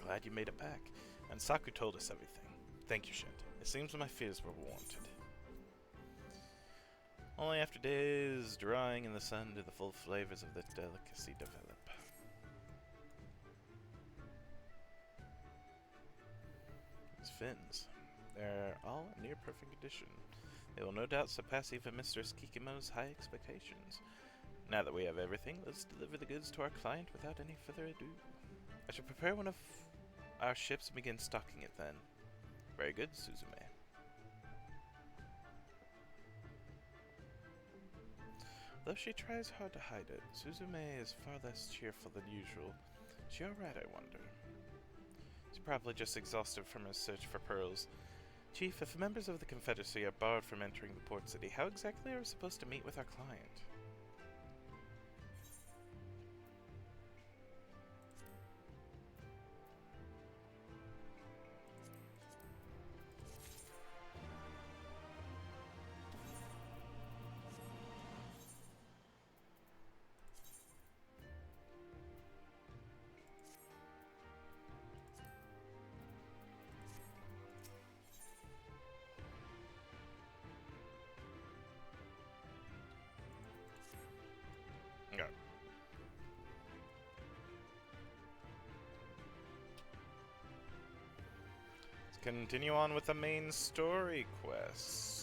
Glad you made it back. And Saku told us everything. Thank you, Shint. It seems my fears were warranted. Only after days drying in the sun do the full flavors of the delicacy develop. These fins. They're all in near perfect condition. They will no doubt surpass even Mistress Kikimo's high expectations. Now that we have everything, let's deliver the goods to our client without any further ado. I shall prepare one of our ships and begin stocking it then. Very good, Suzume. Though she tries hard to hide it, Suzume is far less cheerful than usual. Is she alright, I wonder? She's probably just exhausted from her search for pearls. Chief, if members of the Confederacy are barred from entering the port city, how exactly are we supposed to meet with our client? Okay. Let's continue on with the main story quest.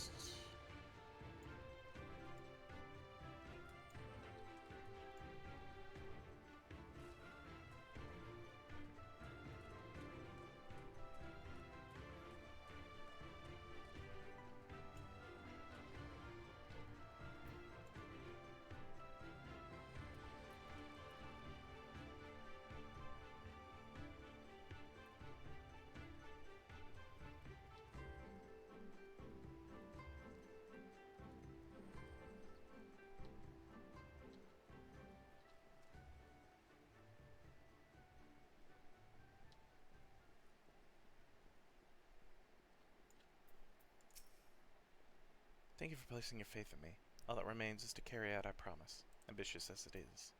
Thank you for placing your faith in me. All that remains is to carry out our promise, ambitious as it is.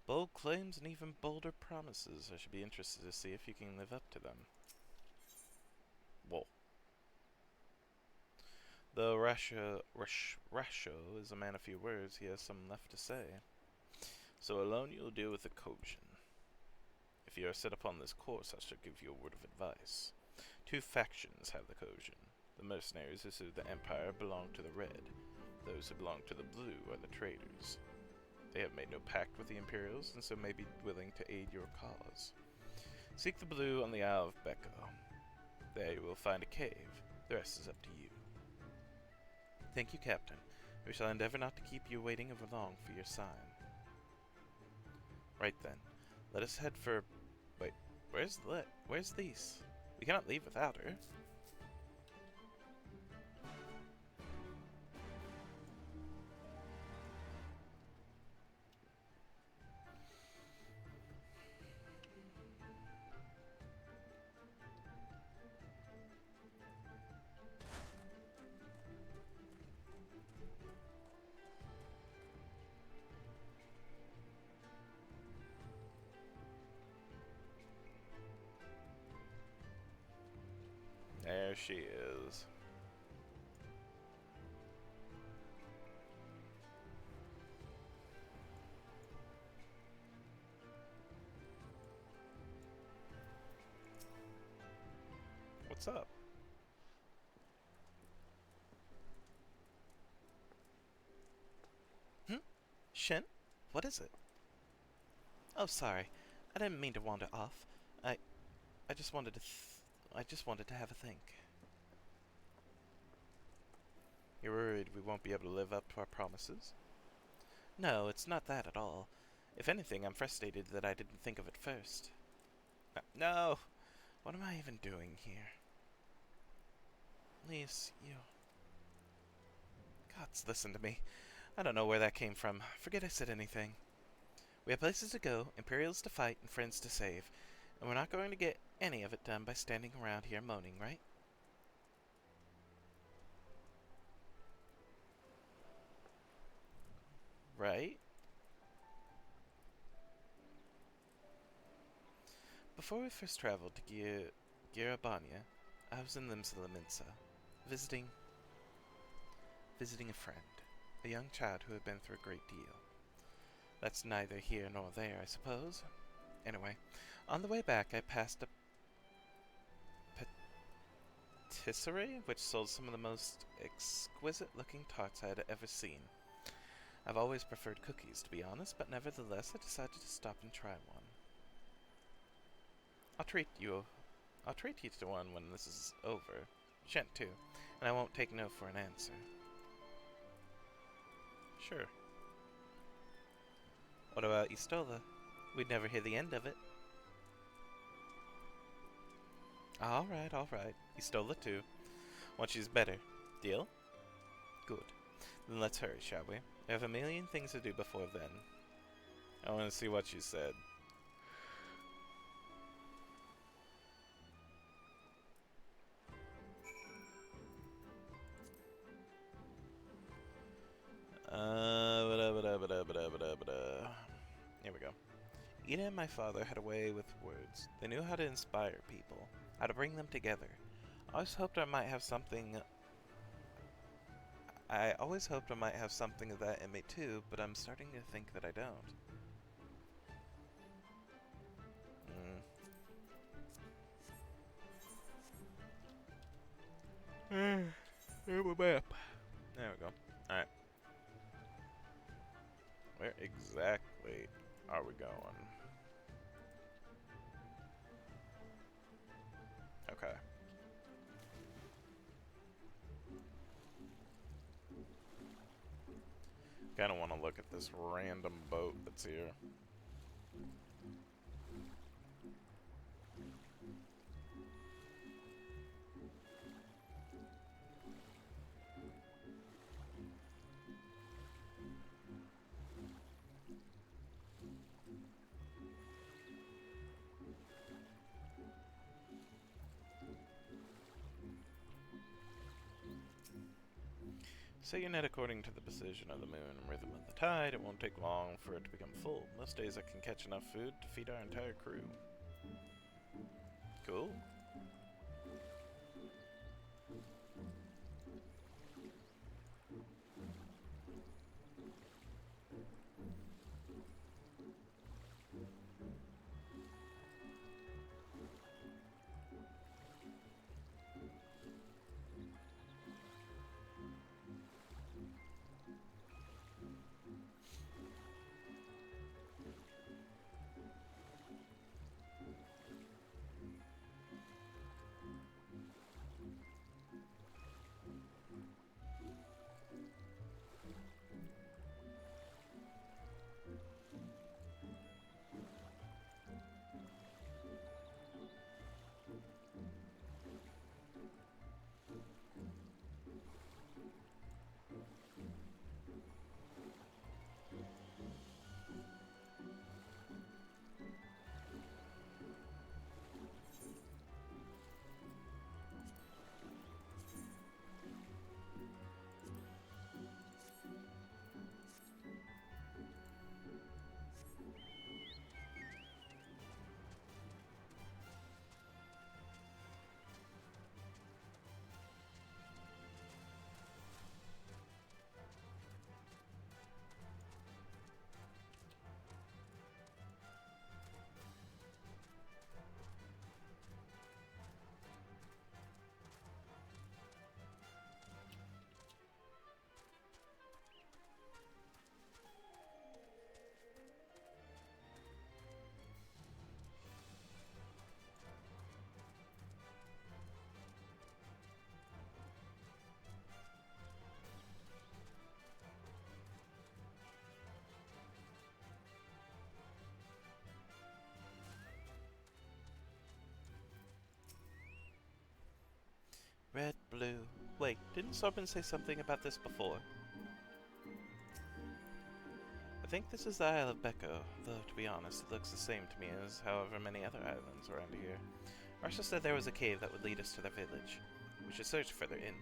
Bold claims and even bolder promises. I should be interested to see if you can live up to them. Whoa. Though Rasho is a man of few words, he has some left to say. So alone you will deal with the Kojin. If you are set upon this course, I shall give you a word of advice. Two factions have the Kojin. The mercenaries who serve the Empire belong to the Red. Those who belong to the Blue are the traitors. They have made no pact with the Imperials, and so may be willing to aid your cause. Seek the Blue on the Isle of Becco. There you will find a cave. The rest is up to you. Thank you, Captain. We shall endeavor not to keep you waiting over long for your sign. Right then. Let us head for... Wait, where's Lise? We cannot leave without her. There she is. What's up? Shin? What is it? Oh, sorry. I didn't mean to wander off. I just wanted to have a think. You're worried we won't be able to live up to our promises? No, it's not that at all. If anything, I'm frustrated that I didn't think of it first. No! What am I even doing here? Lise, you... Gods, listen to me. I don't know where that came from. Forget I said anything. We have places to go, Imperials to fight, and friends to save. And we're not going to get any of it done by standing around here moaning, right? Right? Before we first traveled to Girabania, I was in Limsa, visiting a friend, a young child who had been through a great deal. That's neither here nor there, I suppose. Anyway, on the way back I passed a patisserie, which sold some of the most exquisite-looking tarts I had ever seen. I've always preferred cookies, to be honest, but nevertheless I decided to stop and try one. I'll treat you to one when this is over. Shan't too, and I won't take no for an answer. Sure. What about Istola? We'd never hear the end of it. Alright. Istola too. Once she's better. Deal? Good. Then let's hurry, shall we? We have a million things to do before then. I want to see what you said. Here we go. Ida and my father had a way with words. They knew how to inspire people, how to bring them together. I always hoped I might have something of that in me too, but I'm starting to think that I don't. There we go. Alright. Where exactly are we going? Okay. Kinda wanna look at this random boat that's here. Set your net according to the position of the moon and rhythm of the tide. It won't take long for it to become full. Most days I can catch enough food to feed our entire crew. Cool. Red, blue. Wait, didn't Sorbin say something about this before? I think this is the Isle of Becco, though to be honest, it looks the same to me as however many other islands around here. Marcia said there was a cave that would lead us to their village. We should search further inland.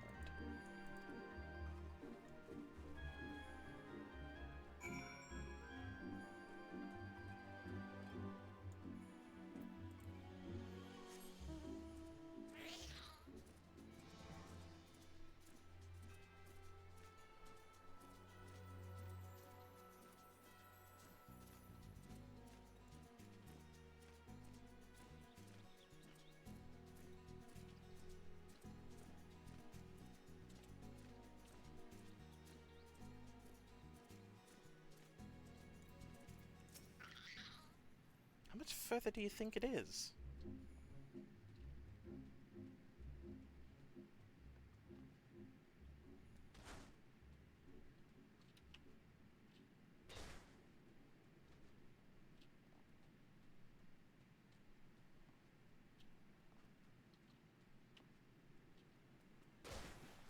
further do you think it is?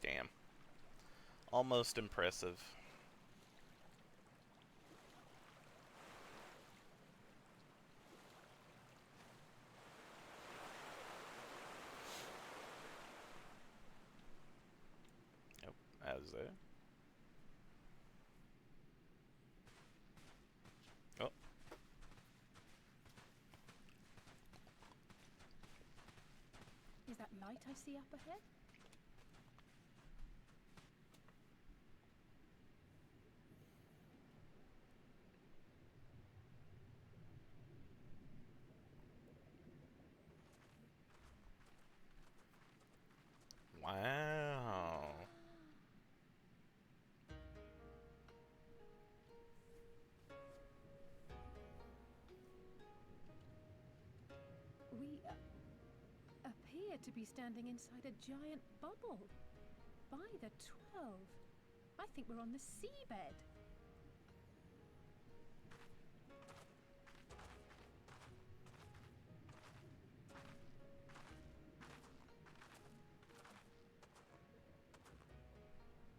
Damn. Almost impressive. Nope, as there. Oh. Is that light I see up ahead? Wow. We appear to be standing inside a giant bubble. By the 12. I think we're on the seabed.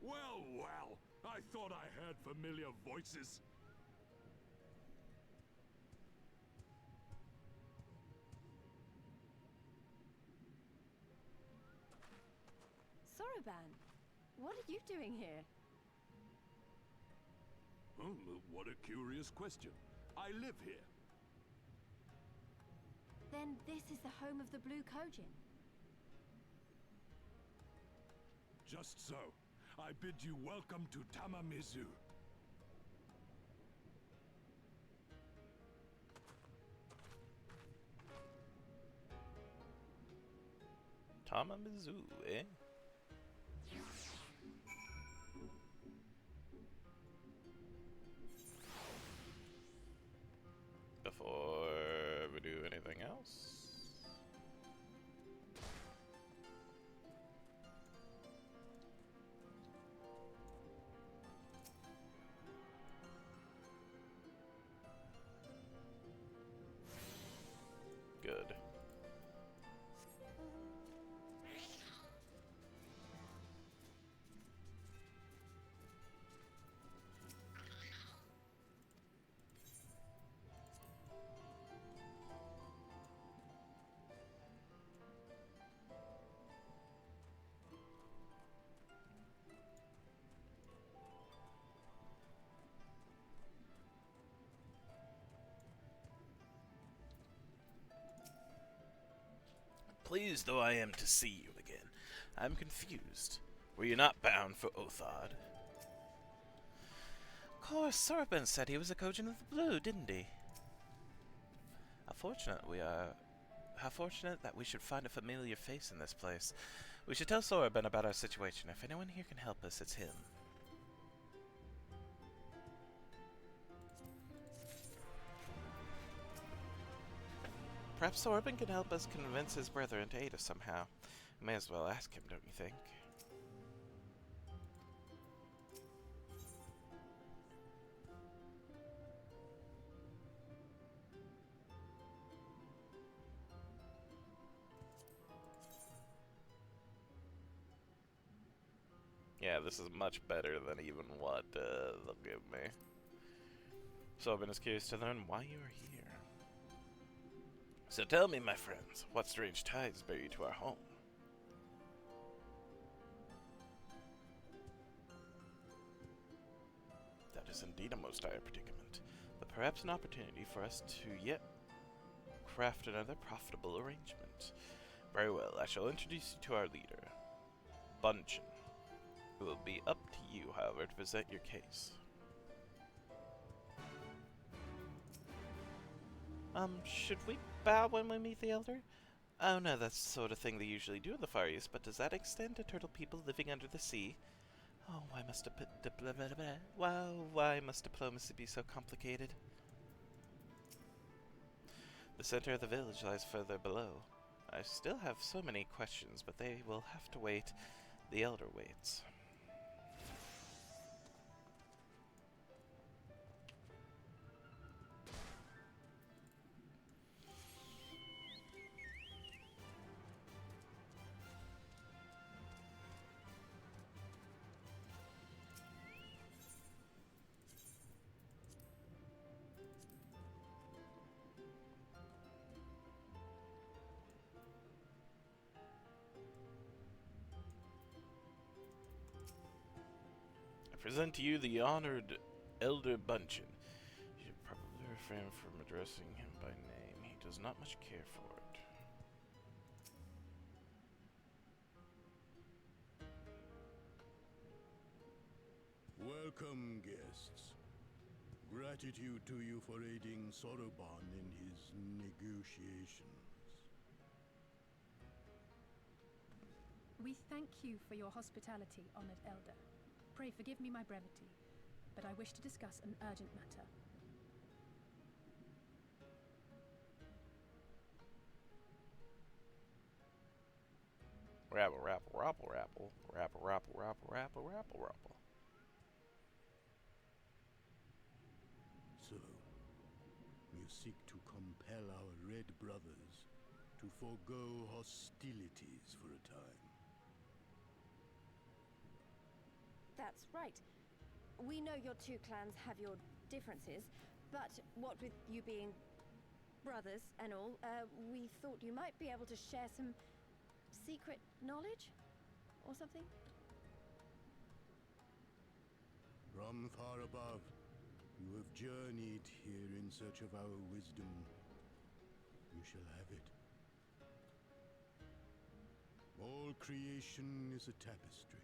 Well, well. I thought I heard familiar voices. Soroban, what are you doing here? Oh, what a curious question. I live here. Then this is the home of the Blue Kojin. Just so. I bid you welcome to Tamamizu. Tamamizu, eh? Before we do anything else. Good. Pleased though I am to see you again, I'm confused. Were you not bound for Othard? Of course, Soroban said he was a Kojin of the Blue, didn't he? How fortunate we are. How fortunate that we should find a familiar face in this place. We should tell Soroban about our situation. If anyone here can help us, it's him. Perhaps Soroban can help us convince his brethren to aid us somehow. We may as well ask him, don't you think? Yeah, this is much better than even what they'll give me. Soroban is curious to learn why you are here. So tell me, my friends, what strange ties bear you to our home? That is indeed a most dire predicament, but perhaps an opportunity for us to yet craft another profitable arrangement. Very well, I shall introduce you to our leader, Bunchen. It will be up to you, however, to present your case. Should we bow when we meet the Elder? Oh no, that's the sort of thing they usually do in the Far East, but does that extend to turtle people living under the sea? Oh, why must diplomacy be so complicated? The center of the village lies further below. I still have so many questions, but they will have to wait. The Elder waits. Present to you the honored Elder Bunchen. You should probably refrain from addressing him by name. He does not much care for it. Welcome, guests. Gratitude to you for aiding Soroban in his negotiations. We thank you for your hospitality, honored elder. Pray forgive me my brevity, but I wish to discuss an urgent matter. Rabble, rabble, rabble, rabble, rabble, rabble, rabble, rabble, rabble, rabble. So, you seek to compel our Red Brothers to forego hostilities for a time. That's right. We know your two clans have your differences, but what with you being brothers and all, we thought you might be able to share some secret knowledge or something? From far above, you have journeyed here in search of our wisdom. You shall have it. All creation is a tapestry,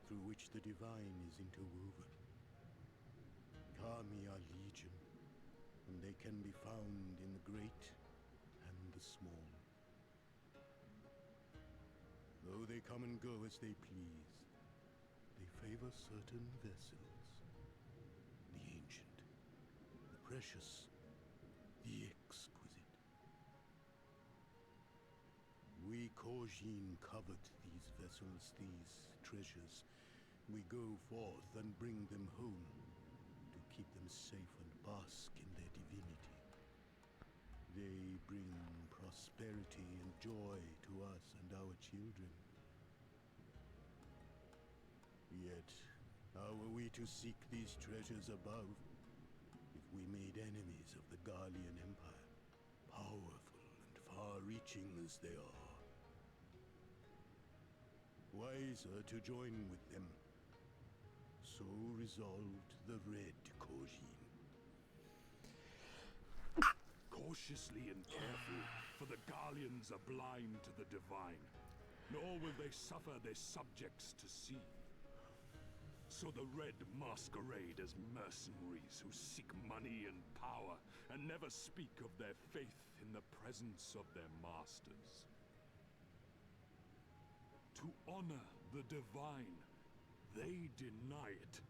through which the divine is interwoven. Kami are legion, and they can be found in the great and the small. Though they come and go as they please, they favor certain vessels. The ancient, the precious, the exquisite. We Kojin covet these vessels, these treasures. We go forth and bring them home to keep them safe and bask in their divinity. They bring prosperity and joy to us and our children. Yet, how are we to seek these treasures above if we made enemies of the Garlean Empire, powerful and far-reaching as they are? Wiser to join with them. So resolved the Red Kojin. Cautiously and careful, for the Garleans are blind to the divine, nor will they suffer their subjects to see. So the Red masquerade as mercenaries who seek money and power, and never speak of their faith in the presence of their masters. To honor the divine, they deny it.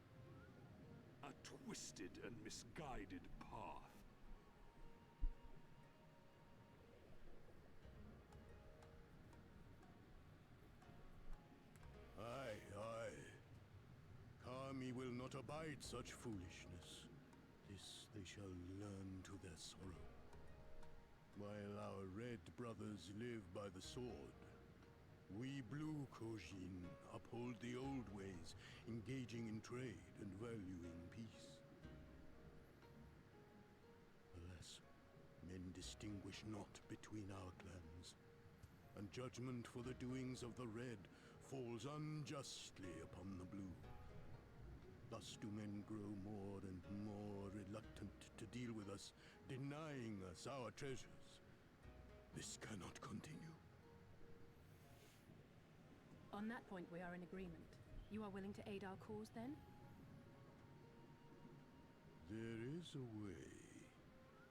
A twisted and misguided path. Aye, aye. Kami will not abide such foolishness. This they shall learn to their sorrow. While our Red Brothers live by the sword, we Blue Kojin uphold the old ways, engaging in trade and valuing peace. Alas, men distinguish not between our clans, and judgment for the doings of the Red falls unjustly upon the Blue. Thus do men grow more and more reluctant to deal with us, denying us our treasures. This cannot continue. On that point, we are in agreement. You are willing to aid our cause, then? There is a way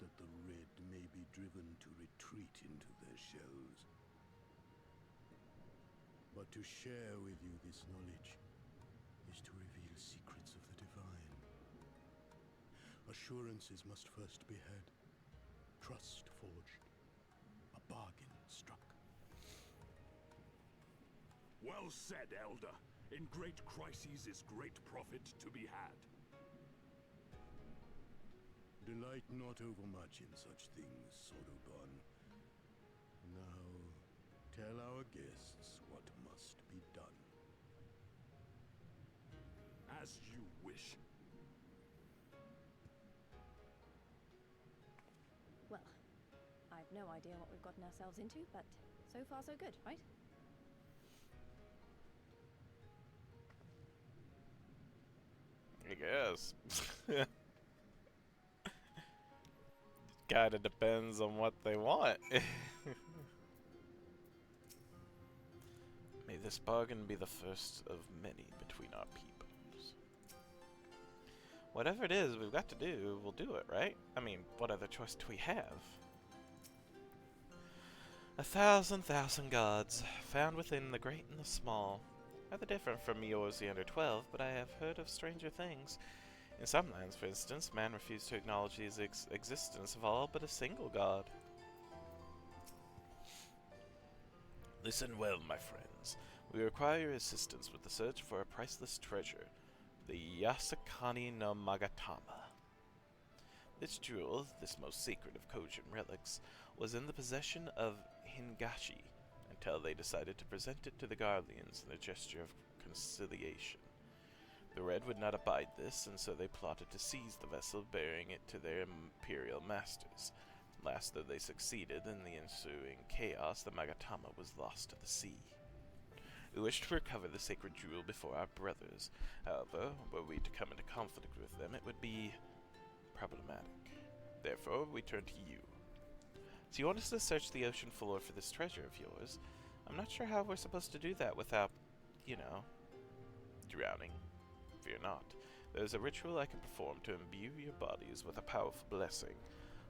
that the Red may be driven to retreat into their shells. But to share with you this knowledge is to reveal secrets of the divine. Assurances must first be had. trust forged, a bargain struck. Well said, Elder. In great crises is great profit to be had. Delight not overmuch in such things, Soroban. Now, tell our guests what must be done. As you wish. Well, I've no idea what we've gotten ourselves into, but so far so good, right? I guess. Kinda depends on what they want. May this bargain be the first of many between our peoples. Whatever it is we've got to do, we'll do it, right? I mean, what other choice do we have? 1,000 gods, found within the great and the small. Rather different from yours, the under 12, but I have heard of stranger things. In some lands, for instance, man refused to acknowledge the existence of all but a single god. Listen well, my friends. We require your assistance with the search for a priceless treasure, the Yasakani no Magatama. This jewel, this most secret of Kojin relics, was in the possession of Hingashi until they decided to present it to the Guardians in a gesture of conciliation. The Red would not abide this, and so they plotted to seize the vessel, bearing it to their imperial masters. Last, though they succeeded, in the ensuing chaos, the Magatama was lost to the sea. We wished to recover the sacred jewel before our brothers. However, were we to come into conflict with them, it would be problematic. Therefore, we turn to you. So you want us to search the ocean floor for this treasure of yours? I'm not sure how we're supposed to do that without, you know, drowning. Fear not. There is a ritual I can perform to imbue your bodies with a powerful blessing.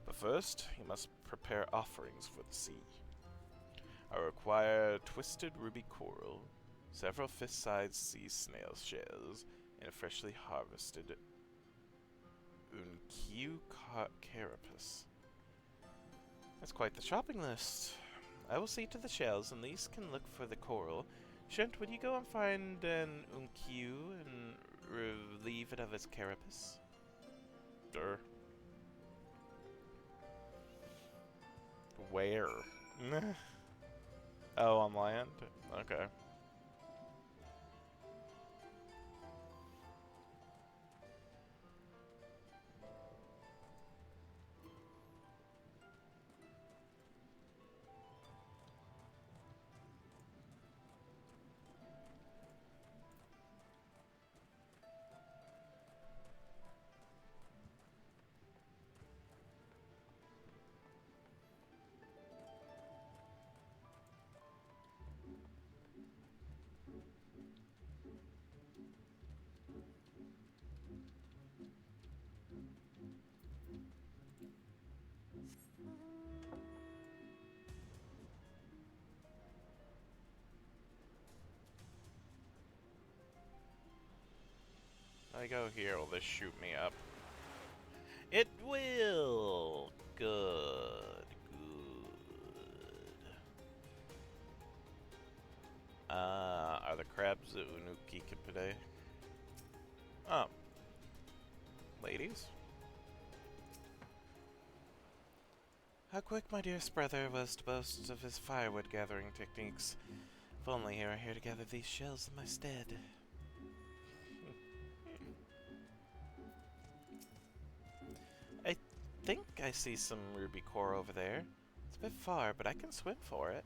But first, you must prepare offerings for the sea. I require twisted ruby coral, several fist-sized sea snail shells, and a freshly harvested Unkiu carapace. That's quite the shopping list. I will see to the shells, and these can look for the coral. Shunt, would you go and find an Unkiu and relieve it of its carapace? Sure. Where? Oh, on land? Okay. I go here, will this shoot me up? It will! Good, good. Are the crabs at Unuki Kipide? Oh. Ladies? How quick my dearest brother was to boast of his firewood gathering techniques. If only he were here to gather these shells in my stead. I think I see some ruby core over there. It's a bit far, but I can swim for it.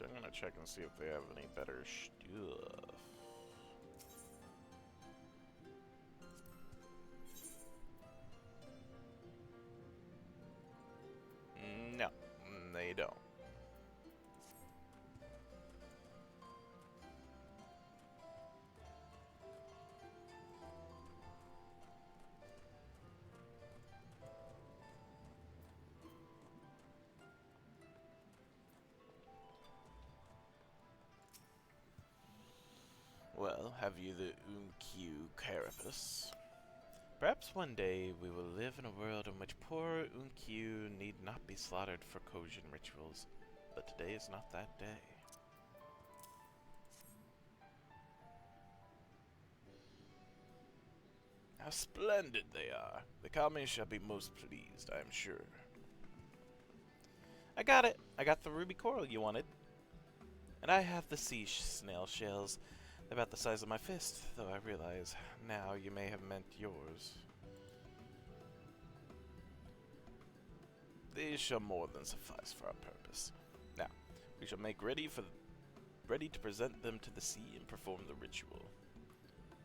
Actually, I'm gonna check and see if they have any better stuff. No, they don't. Well, have you the Unq carapace? Perhaps one day we will live in a world in which poor Unq need not be slaughtered for Kojin rituals, but today is not that day. How splendid they are! The Kami shall be most pleased, I am sure. I got it! I got the ruby coral you wanted. And I have the sea snail shells. They're about the size of my fist, though I realize now you may have meant yours. These shall more than suffice for our purpose. Now, we shall make ready to present them to the sea and perform the ritual.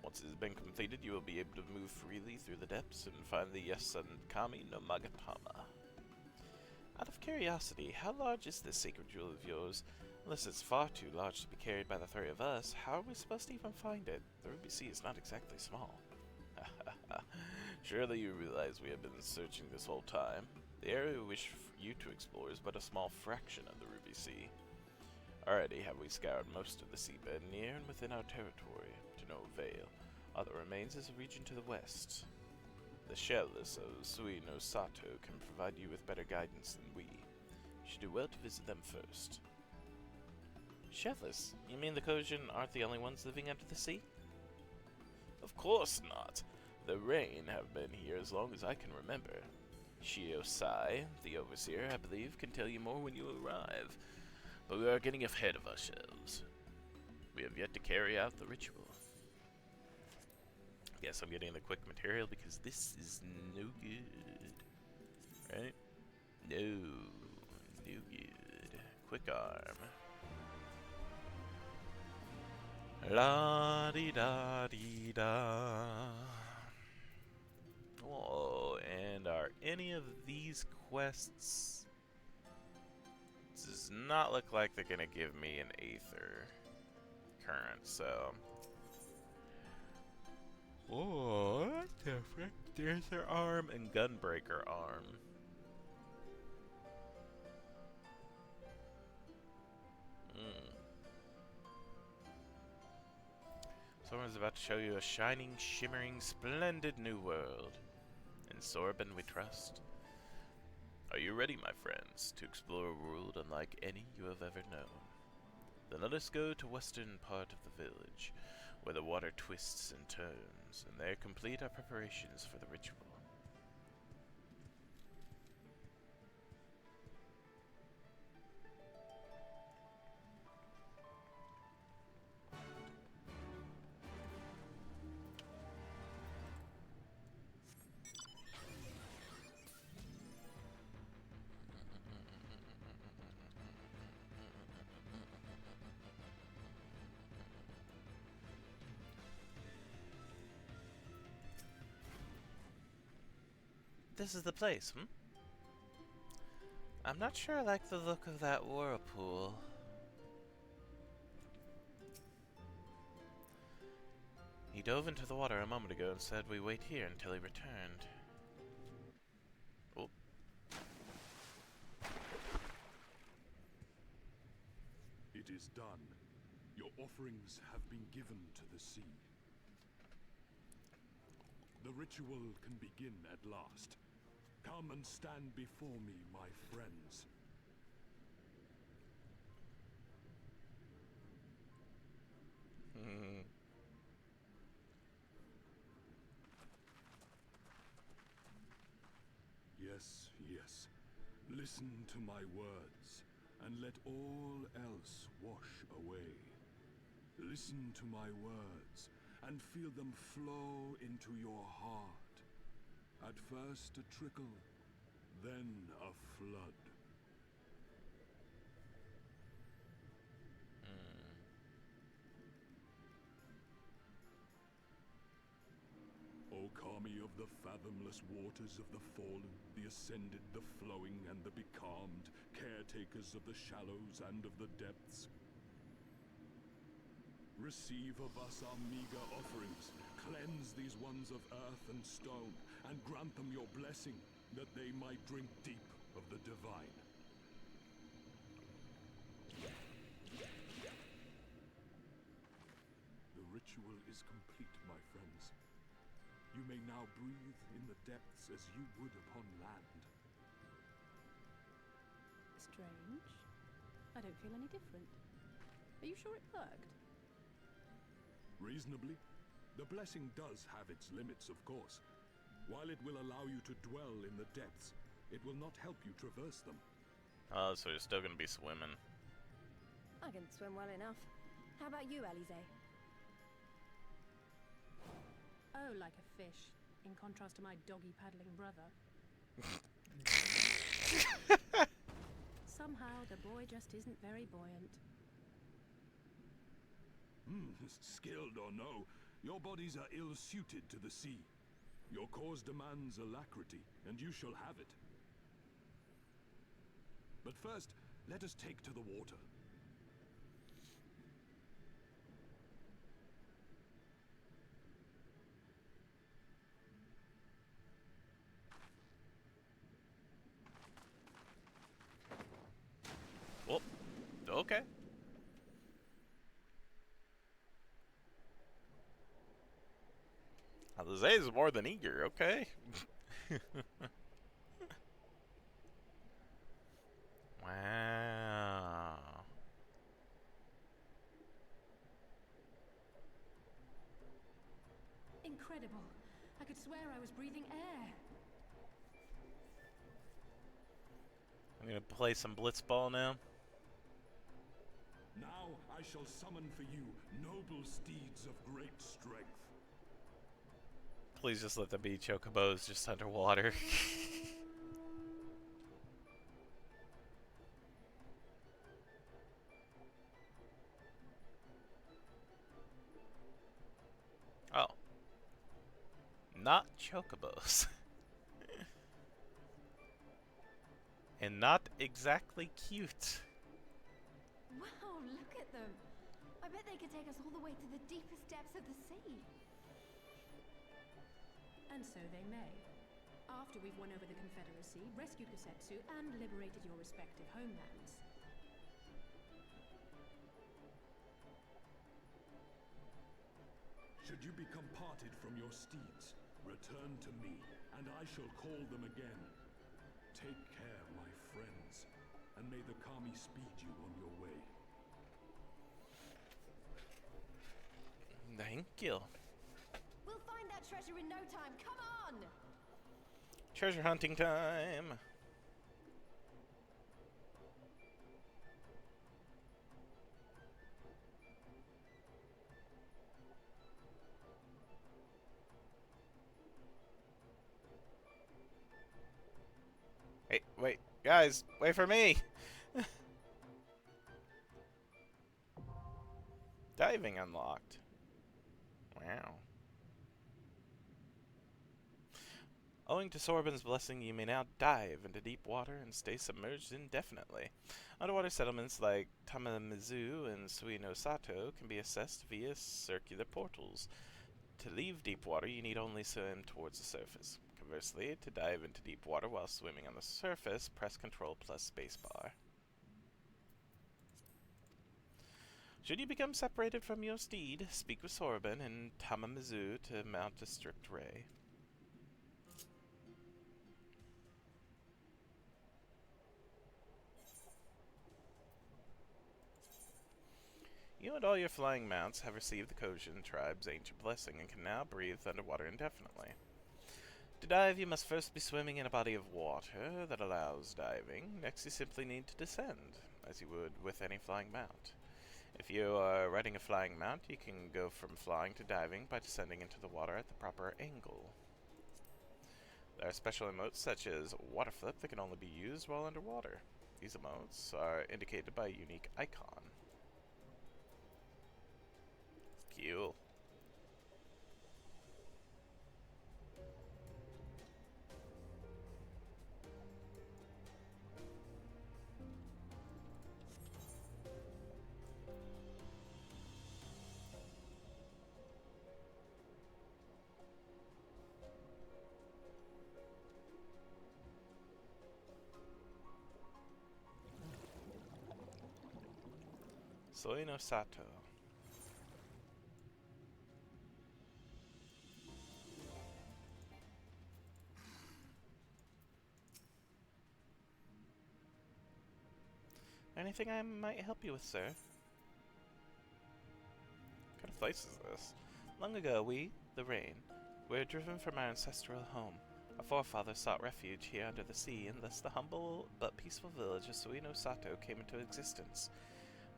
Once it has been completed, you will be able to move freely through the depths and find the Yasun Kami no Magatama. Out of curiosity, how large is this sacred jewel of yours? Unless it's far too large to be carried by the three of us, how are we supposed to even find it? The Ruby Sea is not exactly small. Surely you realize we have been searching this whole time. The area we wish you to explore is but a small fraction of the Ruby Sea. Already have we scoured most of the seabed near and within our territory, to no avail. All that remains is a region to the west. The shellless of Sui no Sato can provide you with better guidance than we. You should do well to visit them first. Shellless? You mean the Kojin aren't the only ones living under the sea? Of course not. The Rain have been here as long as I can remember. Shio-sai, the overseer, I believe, can tell you more when you arrive. But we are getting ahead of ourselves. We have yet to carry out the ritual. Guess I'm getting the quick material because this is no good. Right? No good. Quick arm. La-di-da-di-da. Oh, and are any of these quests... Does not look like they're gonna give me an Aether current, so... Oh, what the frick? Aether arm and Gunbreaker arm. Someone's about to show you a shining, shimmering, splendid new world. In Sorbin we trust. Are you ready, my friends, to explore a world unlike any you have ever known? Then let us go to western part of the village, where the water twists and turns, and there complete our preparations for the ritual. This is the place, I'm not sure I like the look of that whirlpool. He dove into the water a moment ago and said we wait here until he returned. Oh. It is done. Your offerings have been given to the sea. The ritual can begin at last. Come and stand before me, my friends. Yes, yes. Listen to my words, and let all else wash away. Listen to my words, and feel them flow into your heart. At first a trickle, then a flood. of the fathomless waters of the fallen, the ascended, the flowing, and the becalmed, caretakers of the shallows and of the depths. Receive of us our meager offerings, cleanse these ones of earth and stone, and grant them your blessing, that they might drink deep of the divine. The ritual is complete, my friends. You may now breathe in the depths as you would upon land. Strange. I don't feel any different. Are you sure it worked? Reasonably. The blessing does have its limits, of course. While it will allow you to dwell in the depths, it will not help you traverse them. Oh, so you're still gonna be swimming. I can swim well enough. How about you, Alize? Oh, like a fish, in contrast to my doggy-paddling brother. Somehow, the boy just isn't very buoyant. Skilled or no, your bodies are ill-suited to the sea. Your cause demands alacrity, and you shall have it. But first, let us take to the water. Well, okay. Alize is more than eager, okay? Wow. Incredible. I could swear I was breathing air. I'm gonna play some blitzball now. Now I shall summon for you noble steeds of great strength. Please just let them be chocobos just underwater. Oh. Not chocobos. And not exactly cute. Wow, look at them. I bet they could take us all the way to the deepest depths of the sea. And so they may. After we've won over the Confederacy, rescued Kusetsu, and liberated your respective homelands. Should you become parted from your steeds, return to me, and I shall call them again. Take care, my friends, and may the Kami speed you on your way. Thank you. We'll find that treasure in no time. Come on! Treasure hunting time. Hey, wait, guys, wait for me. Diving unlocked. Wow. Owing to Sorbon's blessing, you may now dive into deep water and stay submerged indefinitely. Underwater settlements like Tamamizu and Suinosato can be accessed via circular portals. To leave deep water, you need only swim towards the surface. Conversely, to dive into deep water while swimming on the surface, press Ctrl plus spacebar. Should you become separated from your steed, speak with Sorbon in Tamamizu to mount a strict ray. You and all your flying mounts have received the Kojin tribe's ancient blessing and can now breathe underwater indefinitely. To dive, you must first be swimming in a body of water that allows diving. Next, you simply need to descend, as you would with any flying mount. If you are riding a flying mount, you can go from flying to diving by descending into the water at the proper angle. There are special emotes such as water flip that can only be used while underwater. These emotes are indicated by a unique icon. Cool. Soino Sato. Anything I might help you with, sir? What kind of place is this? Long ago, we, the Rain, were driven from our ancestral home. Our forefathers sought refuge here under the sea, and thus the humble but peaceful village of Suino Sato came into existence.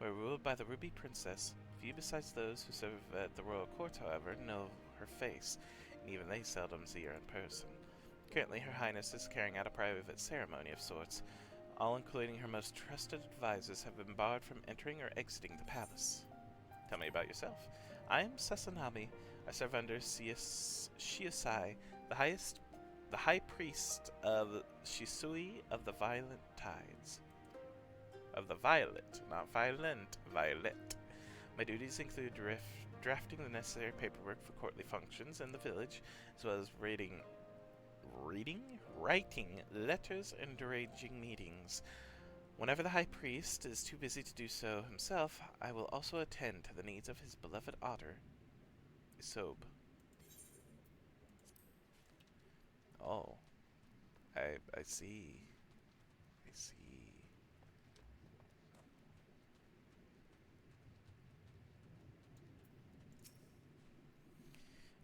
We're ruled by the Ruby Princess. Few besides those who serve at the royal court, however, know her face, and even they seldom see her in person. Currently, Her Highness is carrying out a private ceremony of sorts. All, including her most trusted advisors, have been barred from entering or exiting the palace. Tell me about yourself. I am Sasanami. I serve under Shiosai, the High Priest of Shisui of the Violent Tides. Of the Violet, not violent, violet. My duties include drafting the necessary paperwork for courtly functions in the village, as well as writing letters and arranging meetings. Whenever the High Priest is too busy to do so himself, I will also attend to the needs of his beloved otter, Isobe. Oh, I see. I see.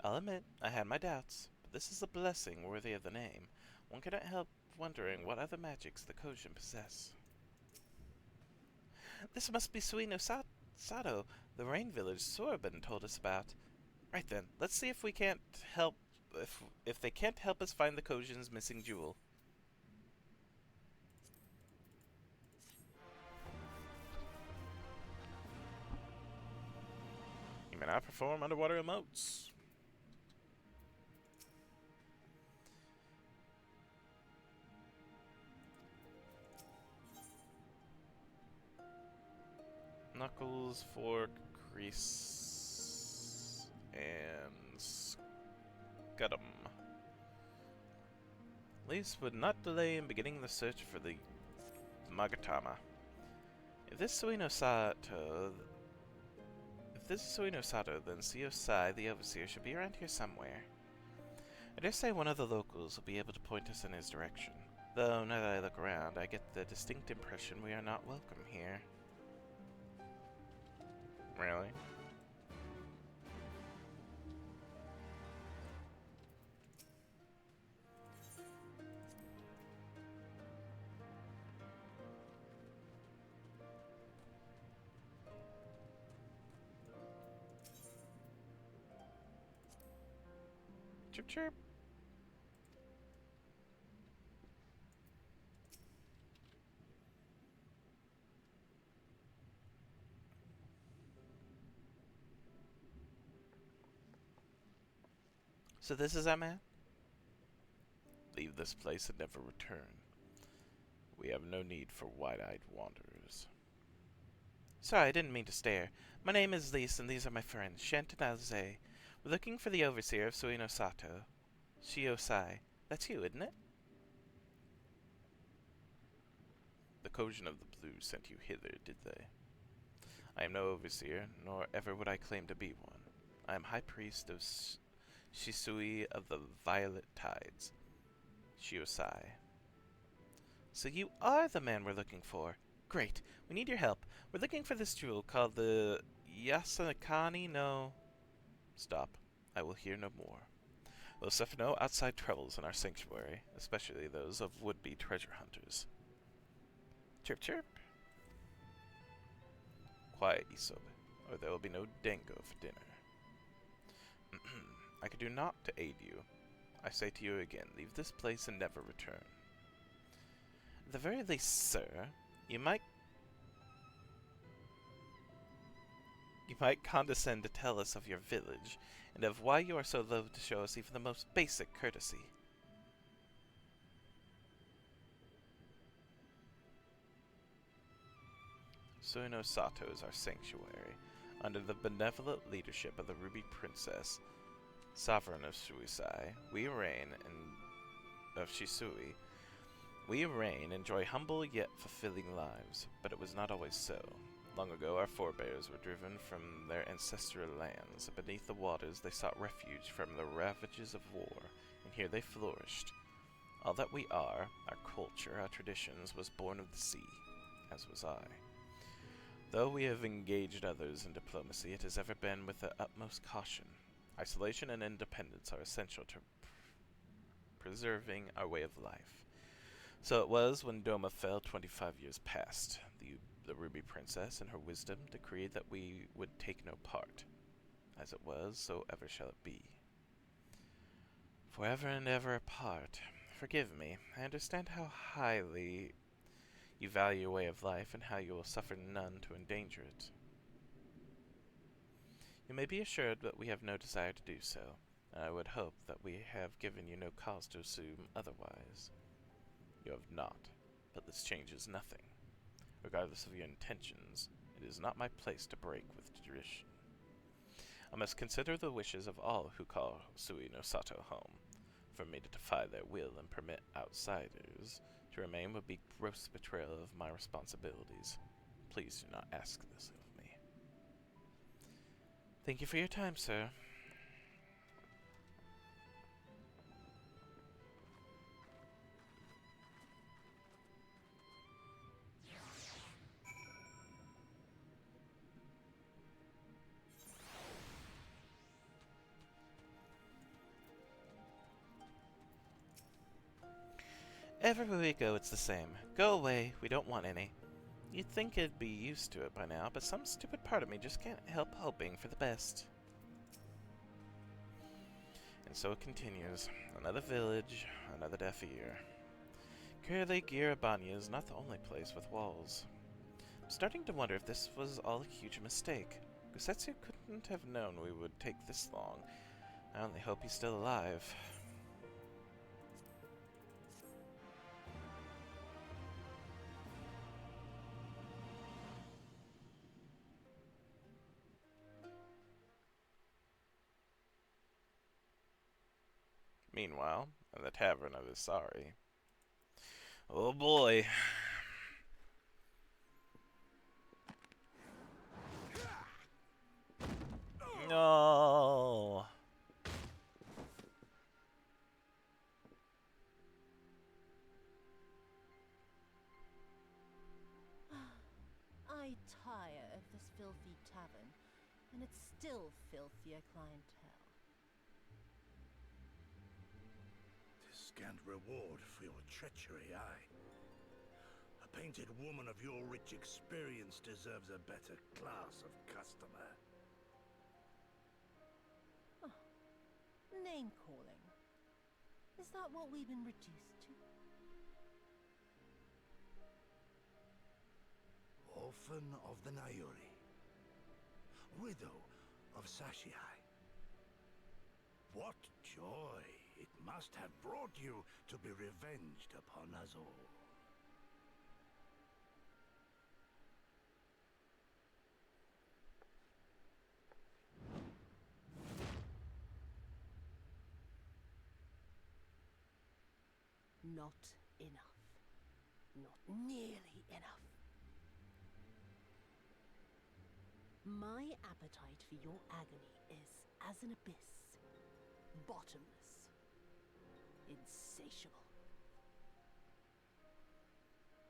I'll admit, I had my doubts, but this is a blessing worthy of the name. One cannot help wondering what other magics the Kojin possess. This must be Suino Sato, the rain village Sorabin told us about. Right then, let's see if we can't help. If they can't help us find the Kojin's missing jewel. You may not perform underwater emotes. Knuckles, fork, grease, and scudum. Leaves would not delay in beginning the search for the Magatama. If this is Suino Sato, then Shiosai, the overseer, should be around here somewhere. I dare say one of the locals will be able to point us in his direction. Though, now that I look around, I get the distinct impression we are not welcome here. Really? Chirp chirp. So this is our man? Leave this place and never return. We have no need for wide-eyed wanderers. Sorry, I didn't mean to stare. My name is Lise, and these are my friends, Shant and Alze. We're looking for the overseer of Suino Sato. Shiosai. That's you, isn't it? The Kojin of the Blue sent you hither, did they? I am no overseer, nor ever would I claim to be one. I am High Priest of Shisui of the Violet Tides. Shiosai. So you are the man we're looking for. Great. We need your help. We're looking for this jewel called the Yasakani no... Stop. I will hear no more. We'll suffer no outside troubles in our sanctuary, especially those of would-be treasure hunters. Chirp chirp. Quiet, Isobe, or there will be no dango for dinner. I could do naught to aid you. I say to you again, leave this place and never return. At the very least, sir, you might condescend to tell us of your village, and of why you are so loath to show us even the most basic courtesy. Suino Sato is our sanctuary, under the benevolent leadership of the Ruby Princess, sovereign of Shuisai. We reign of Shisui. We reign, enjoy humble yet fulfilling lives, but it was not always so. Long ago, our forebears were driven from their ancestral lands, and beneath the waters they sought refuge from the ravages of war, and here they flourished. All that we are, our culture, our traditions, was born of the sea, as was I. Though we have engaged others in diplomacy, it has ever been with the utmost caution. Isolation and independence are essential to preserving our way of life. So it was when Doma fell 25 years past. The Ruby Princess, in her wisdom, decreed that we would take no part. As it was, so ever shall it be. Forever and ever apart. Forgive me, I understand how highly you value your way of life and how you will suffer none to endanger it. You may be assured that we have no desire to do so, and I would hope that we have given you no cause to assume otherwise. You have not, but this changes nothing. Regardless of your intentions, it is not my place to break with tradition. I must consider the wishes of all who call Sui no Sato home. For me to defy their will and permit outsiders to remain would be gross betrayal of my responsibilities. Please do not ask this of me. Thank you for your time, sir. Everywhere we go, it's the same. Go away, we don't want any. You'd think I'd be used to it by now, but some stupid part of me just can't help hoping for the best. And so it continues. Another village, another deaf ear. Clearly, Girabanya is not the only place with walls. I'm starting to wonder if this was all a huge mistake. Gusetsu couldn't have known we would take this long. I only hope he's still alive. Meanwhile, in the Tavern of Isari. Oh boy. No. I tire of this filthy tavern, and it's still filthier clientele. Scant reward for your treachery, aye. A painted woman of your rich experience deserves a better class of customer. Oh, name-calling. Is that what we've been reduced to? Orphan of the Nayuri. Widow of Sashihai. What joy it must have brought you to be revenged upon us all. Not enough. Not nearly enough. My appetite for your agony is as an abyss. Bottomless. Insatiable.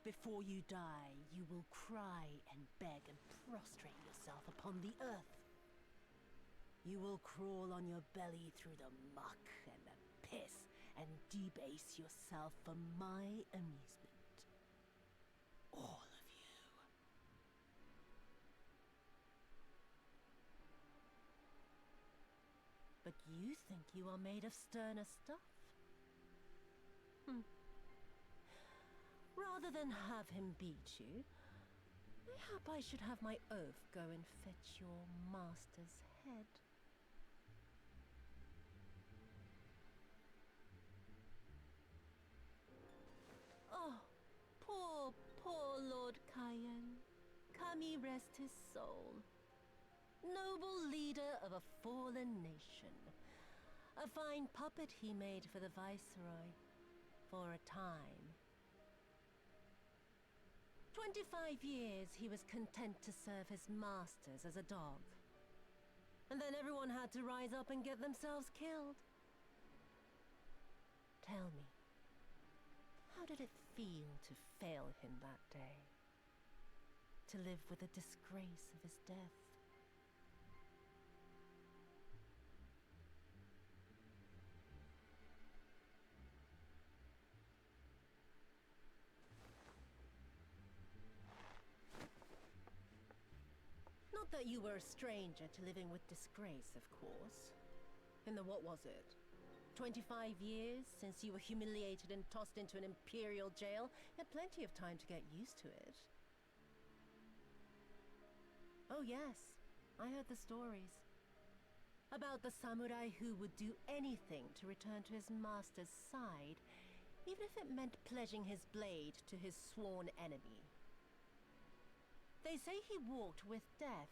Before you die, you will cry and beg and prostrate yourself upon the earth. You will crawl on your belly through the muck and the piss and debase yourself for my amusement. All of you. But you think you are made of sterner stuff? Rather than have him beat you, mayhap I should have my oaf go and fetch your master's head. Oh, poor Lord Cayenne. Kami rest his soul. Noble leader of a fallen nation. A fine puppet he made for the Viceroy. For a time. 25 years he was content to serve his masters as a dog. And then everyone had to rise up and get themselves killed. Tell me, how did it feel to fail him that day? To live with the disgrace of his death? Not that you were a stranger to living with disgrace, of course. In the what was it? 25 years since you were humiliated and tossed into an imperial jail? You had plenty of time to get used to it. Oh yes, I heard the stories. About the samurai who would do anything to return to his master's side, even if it meant pledging his blade to his sworn enemy. They say he walked with death,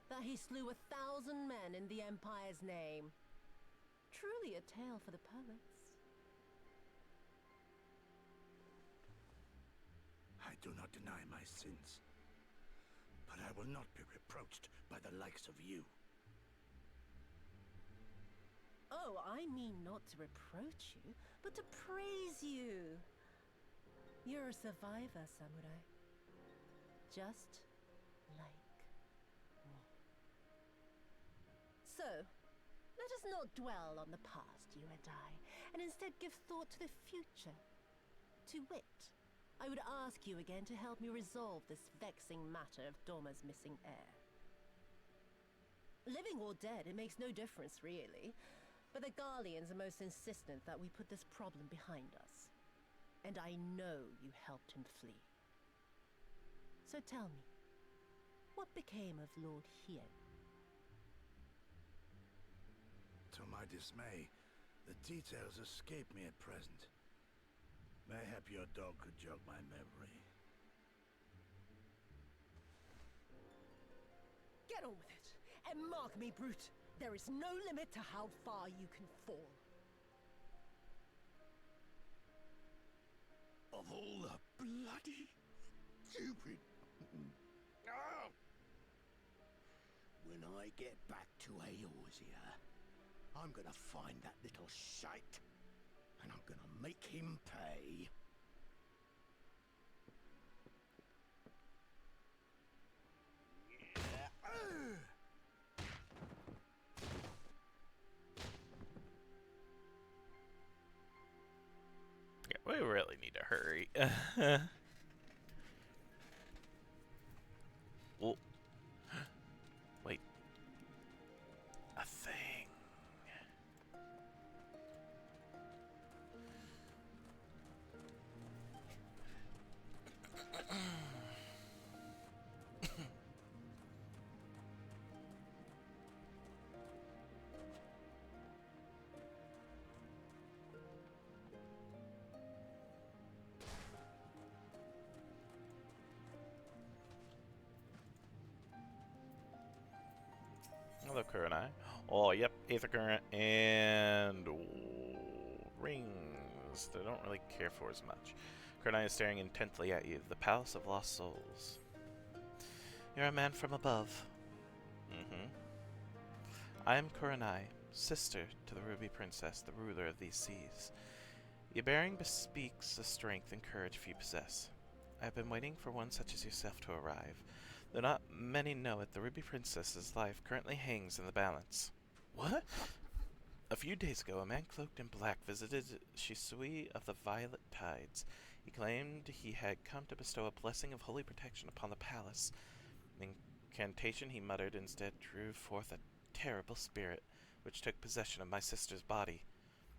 that he slew 1,000 men in the Empire's name. Truly a tale for the poets. I do not deny my sins, but I will not be reproached by the likes of you. Oh, I mean not to reproach you, but to praise you. You're a survivor, samurai. Just like me. So, let us not dwell on the past, you and I, and instead give thought to the future. To wit, I would ask you again to help me resolve this vexing matter of Doma's missing heir. Living or dead, it makes no difference really, but the Garleans are most insistent that we put this problem behind us. And I know you helped him flee. So tell me, what became of Lord Hien? To my dismay, the details escape me at present. Mayhap your dog could jog my memory. Get on with it, and mark me, brute. There is no limit to how far you can fall. Of all the bloody stupid... Ah! When I get back to Eorzea, I'm gonna find that little shite, and I'm gonna make him pay. Yeah, we really need to hurry. Oh. Wait. A thing. Hello, Kurenai. Oh, yep, Aether Current and rings that I don't really care for as much. Kurenai is staring intently at you, the Palace of Lost Souls. You're a man from above. I am Kurenai, sister to the Ruby Princess, the ruler of these seas. Your bearing bespeaks the strength and courage few possess. I have been waiting for one such as yourself to arrive. Though not many know it, the Ruby Princess's life currently hangs in the balance. What? A few days ago, a man cloaked in black visited Shisui of the Violet Tides. He claimed he had come to bestow a blessing of holy protection upon the palace. The incantation he muttered instead drew forth a terrible spirit, which took possession of my sister's body.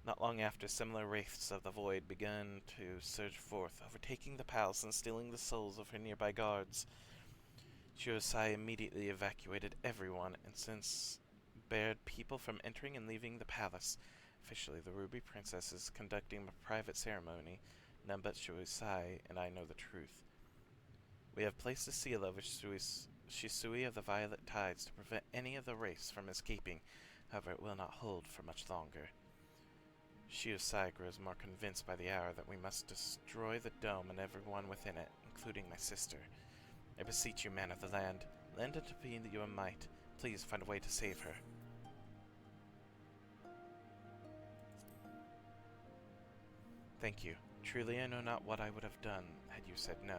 Not long after, similar wraiths of the void began to surge forth, overtaking the palace and stealing the souls of her nearby guards. Shirosai immediately evacuated everyone, and since barred people from entering and leaving the palace. Officially, the Ruby Princess is conducting a private ceremony. None but Shirosai and I know the truth. We have placed a seal over Shisui of the Violet Tides to prevent any of the wraiths from escaping. However, it will not hold for much longer. Shiosai grows more convinced by the hour that we must destroy the dome and everyone within it, including my sister. I beseech you, man of the land, lend unto me your might. Please find a way to save her. Thank you. Truly I know not what I would have done had you said no.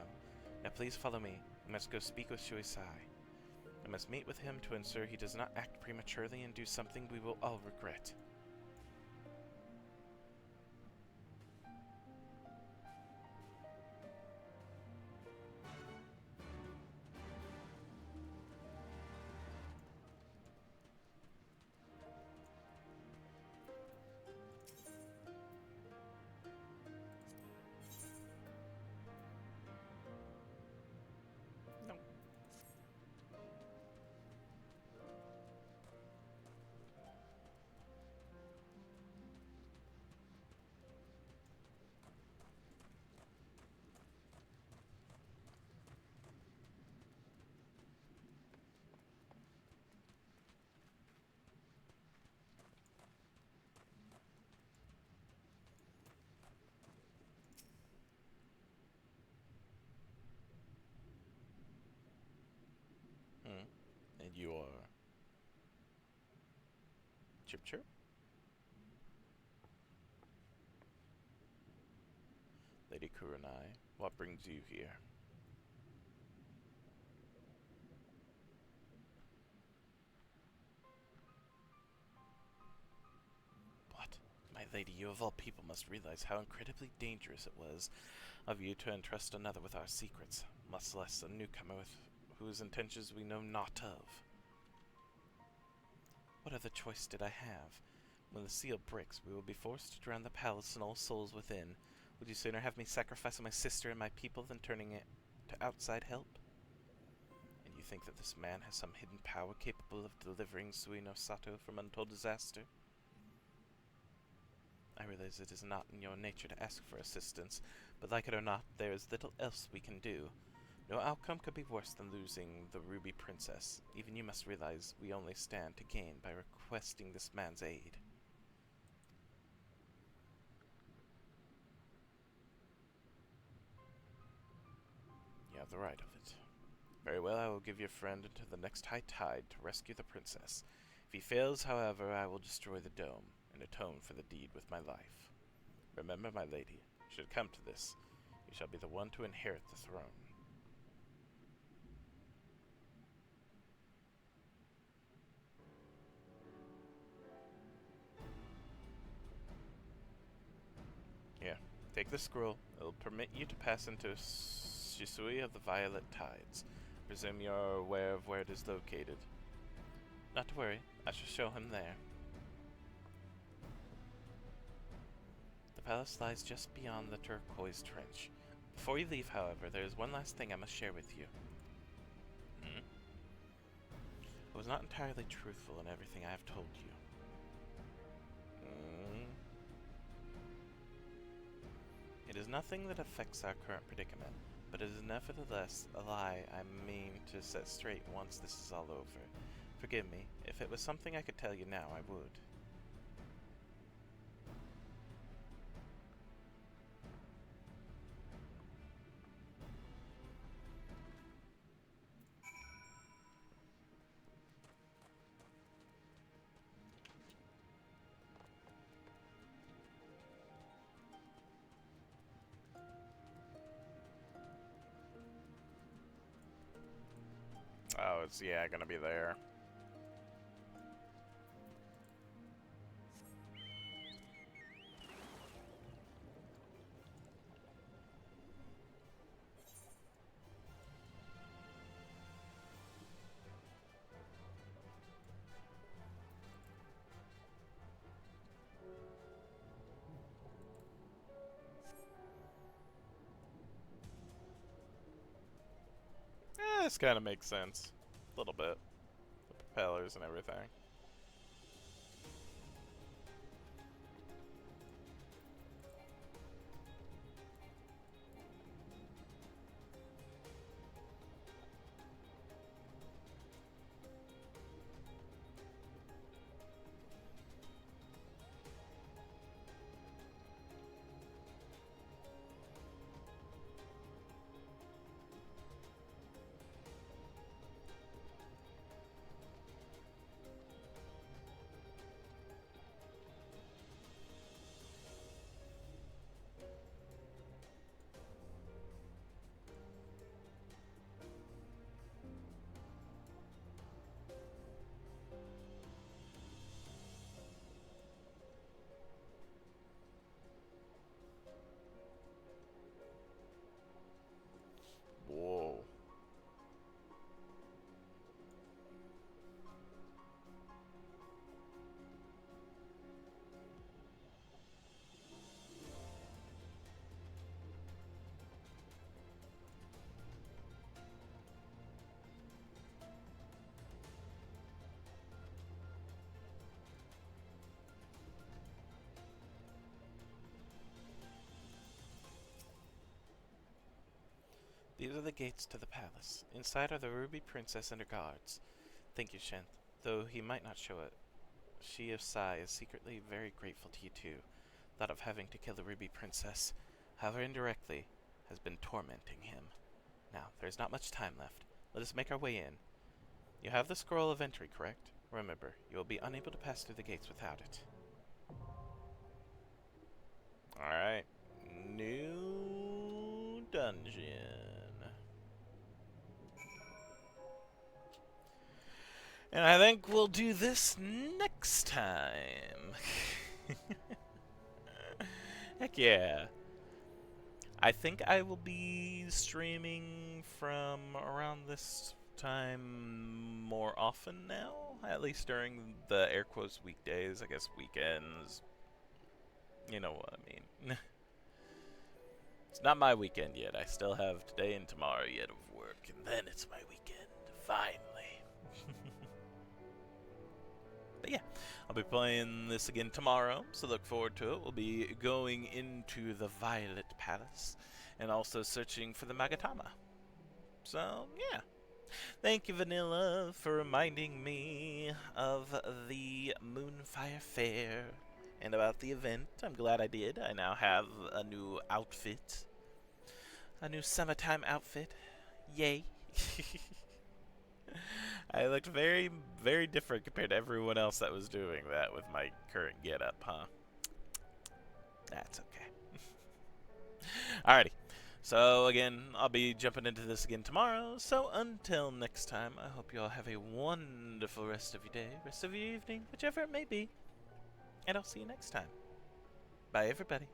Now please follow me. I must go speak with Shiosai. I must meet with him to ensure he does not act prematurely and do something we will all regret. And you are... Chip Chirp? Lady Kurenai, what brings you here? What? My lady, you of all people must realize how incredibly dangerous it was of you to entrust another with our secrets, much less a newcomer with whose intentions we know naught of. What other choice did I have? When the seal breaks, we will be forced to drown the palace and all souls within. Would you sooner have me sacrifice my sister and my people than turning it to outside help? And you think that this man has some hidden power capable of delivering Suino Sato from untold disaster? I realize it is not in your nature to ask for assistance, but like it or not, there is little else we can do. No outcome could be worse than losing the Ruby Princess. Even you must realize we only stand to gain by requesting this man's aid. You have the right of it. Very well, I will give your friend until the next high tide to rescue the princess. If he fails, however, I will destroy the dome and atone for the deed with my life. Remember, my lady, should it come to this, you shall be the one to inherit the throne. Here, take the scroll. It will permit you to pass into Shisui of the Violet Tides. I presume you are aware of where it is located. Not to worry, I shall show him there. The palace lies just beyond the turquoise trench. Before you leave, however, there is one last thing I must share with you. I was not entirely truthful in everything I have told you. It is nothing that affects our current predicament, but it is nevertheless a lie I mean to set straight once this is all over. Forgive me. If it was something I could tell you now, I would. Oh, it's, yeah, gonna be there. This kind of makes sense. A little bit. The propellers and everything. These are the gates to the palace. Inside are the Ruby Princess and her guards. Thank you, Shen. Though he might not show it, she of Sai is secretly very grateful to you too. Thought of having to kill the Ruby Princess, however indirectly, has been tormenting him. Now, there's not much time left. Let us make our way in. You have the scroll of entry, correct? Remember, you will be unable to pass through the gates without it. Alright. New dungeon. And I think we'll do this next time. Heck yeah. I think I will be streaming from around this time more often now. At least during the air quotes weekdays. I guess weekends. You know what I mean. It's not my weekend yet. I still have today and tomorrow yet of work. And then it's my weekend. Finally. But yeah, I'll be playing this again tomorrow, so look forward to it. We'll be going into the Violet Palace and also searching for the Magatama. So, yeah. Thank you, Vanilla, for reminding me of the Moonfire Fair and about the event. I'm glad I did. I now have a new outfit. A new summertime outfit. Yay. I looked very, very different compared to everyone else that was doing that with my current getup, huh? That's okay. Alrighty. So, again, I'll be jumping into this again tomorrow. So, until next time, I hope you all have a wonderful rest of your day, rest of your evening, whichever it may be. And I'll see you next time. Bye, everybody.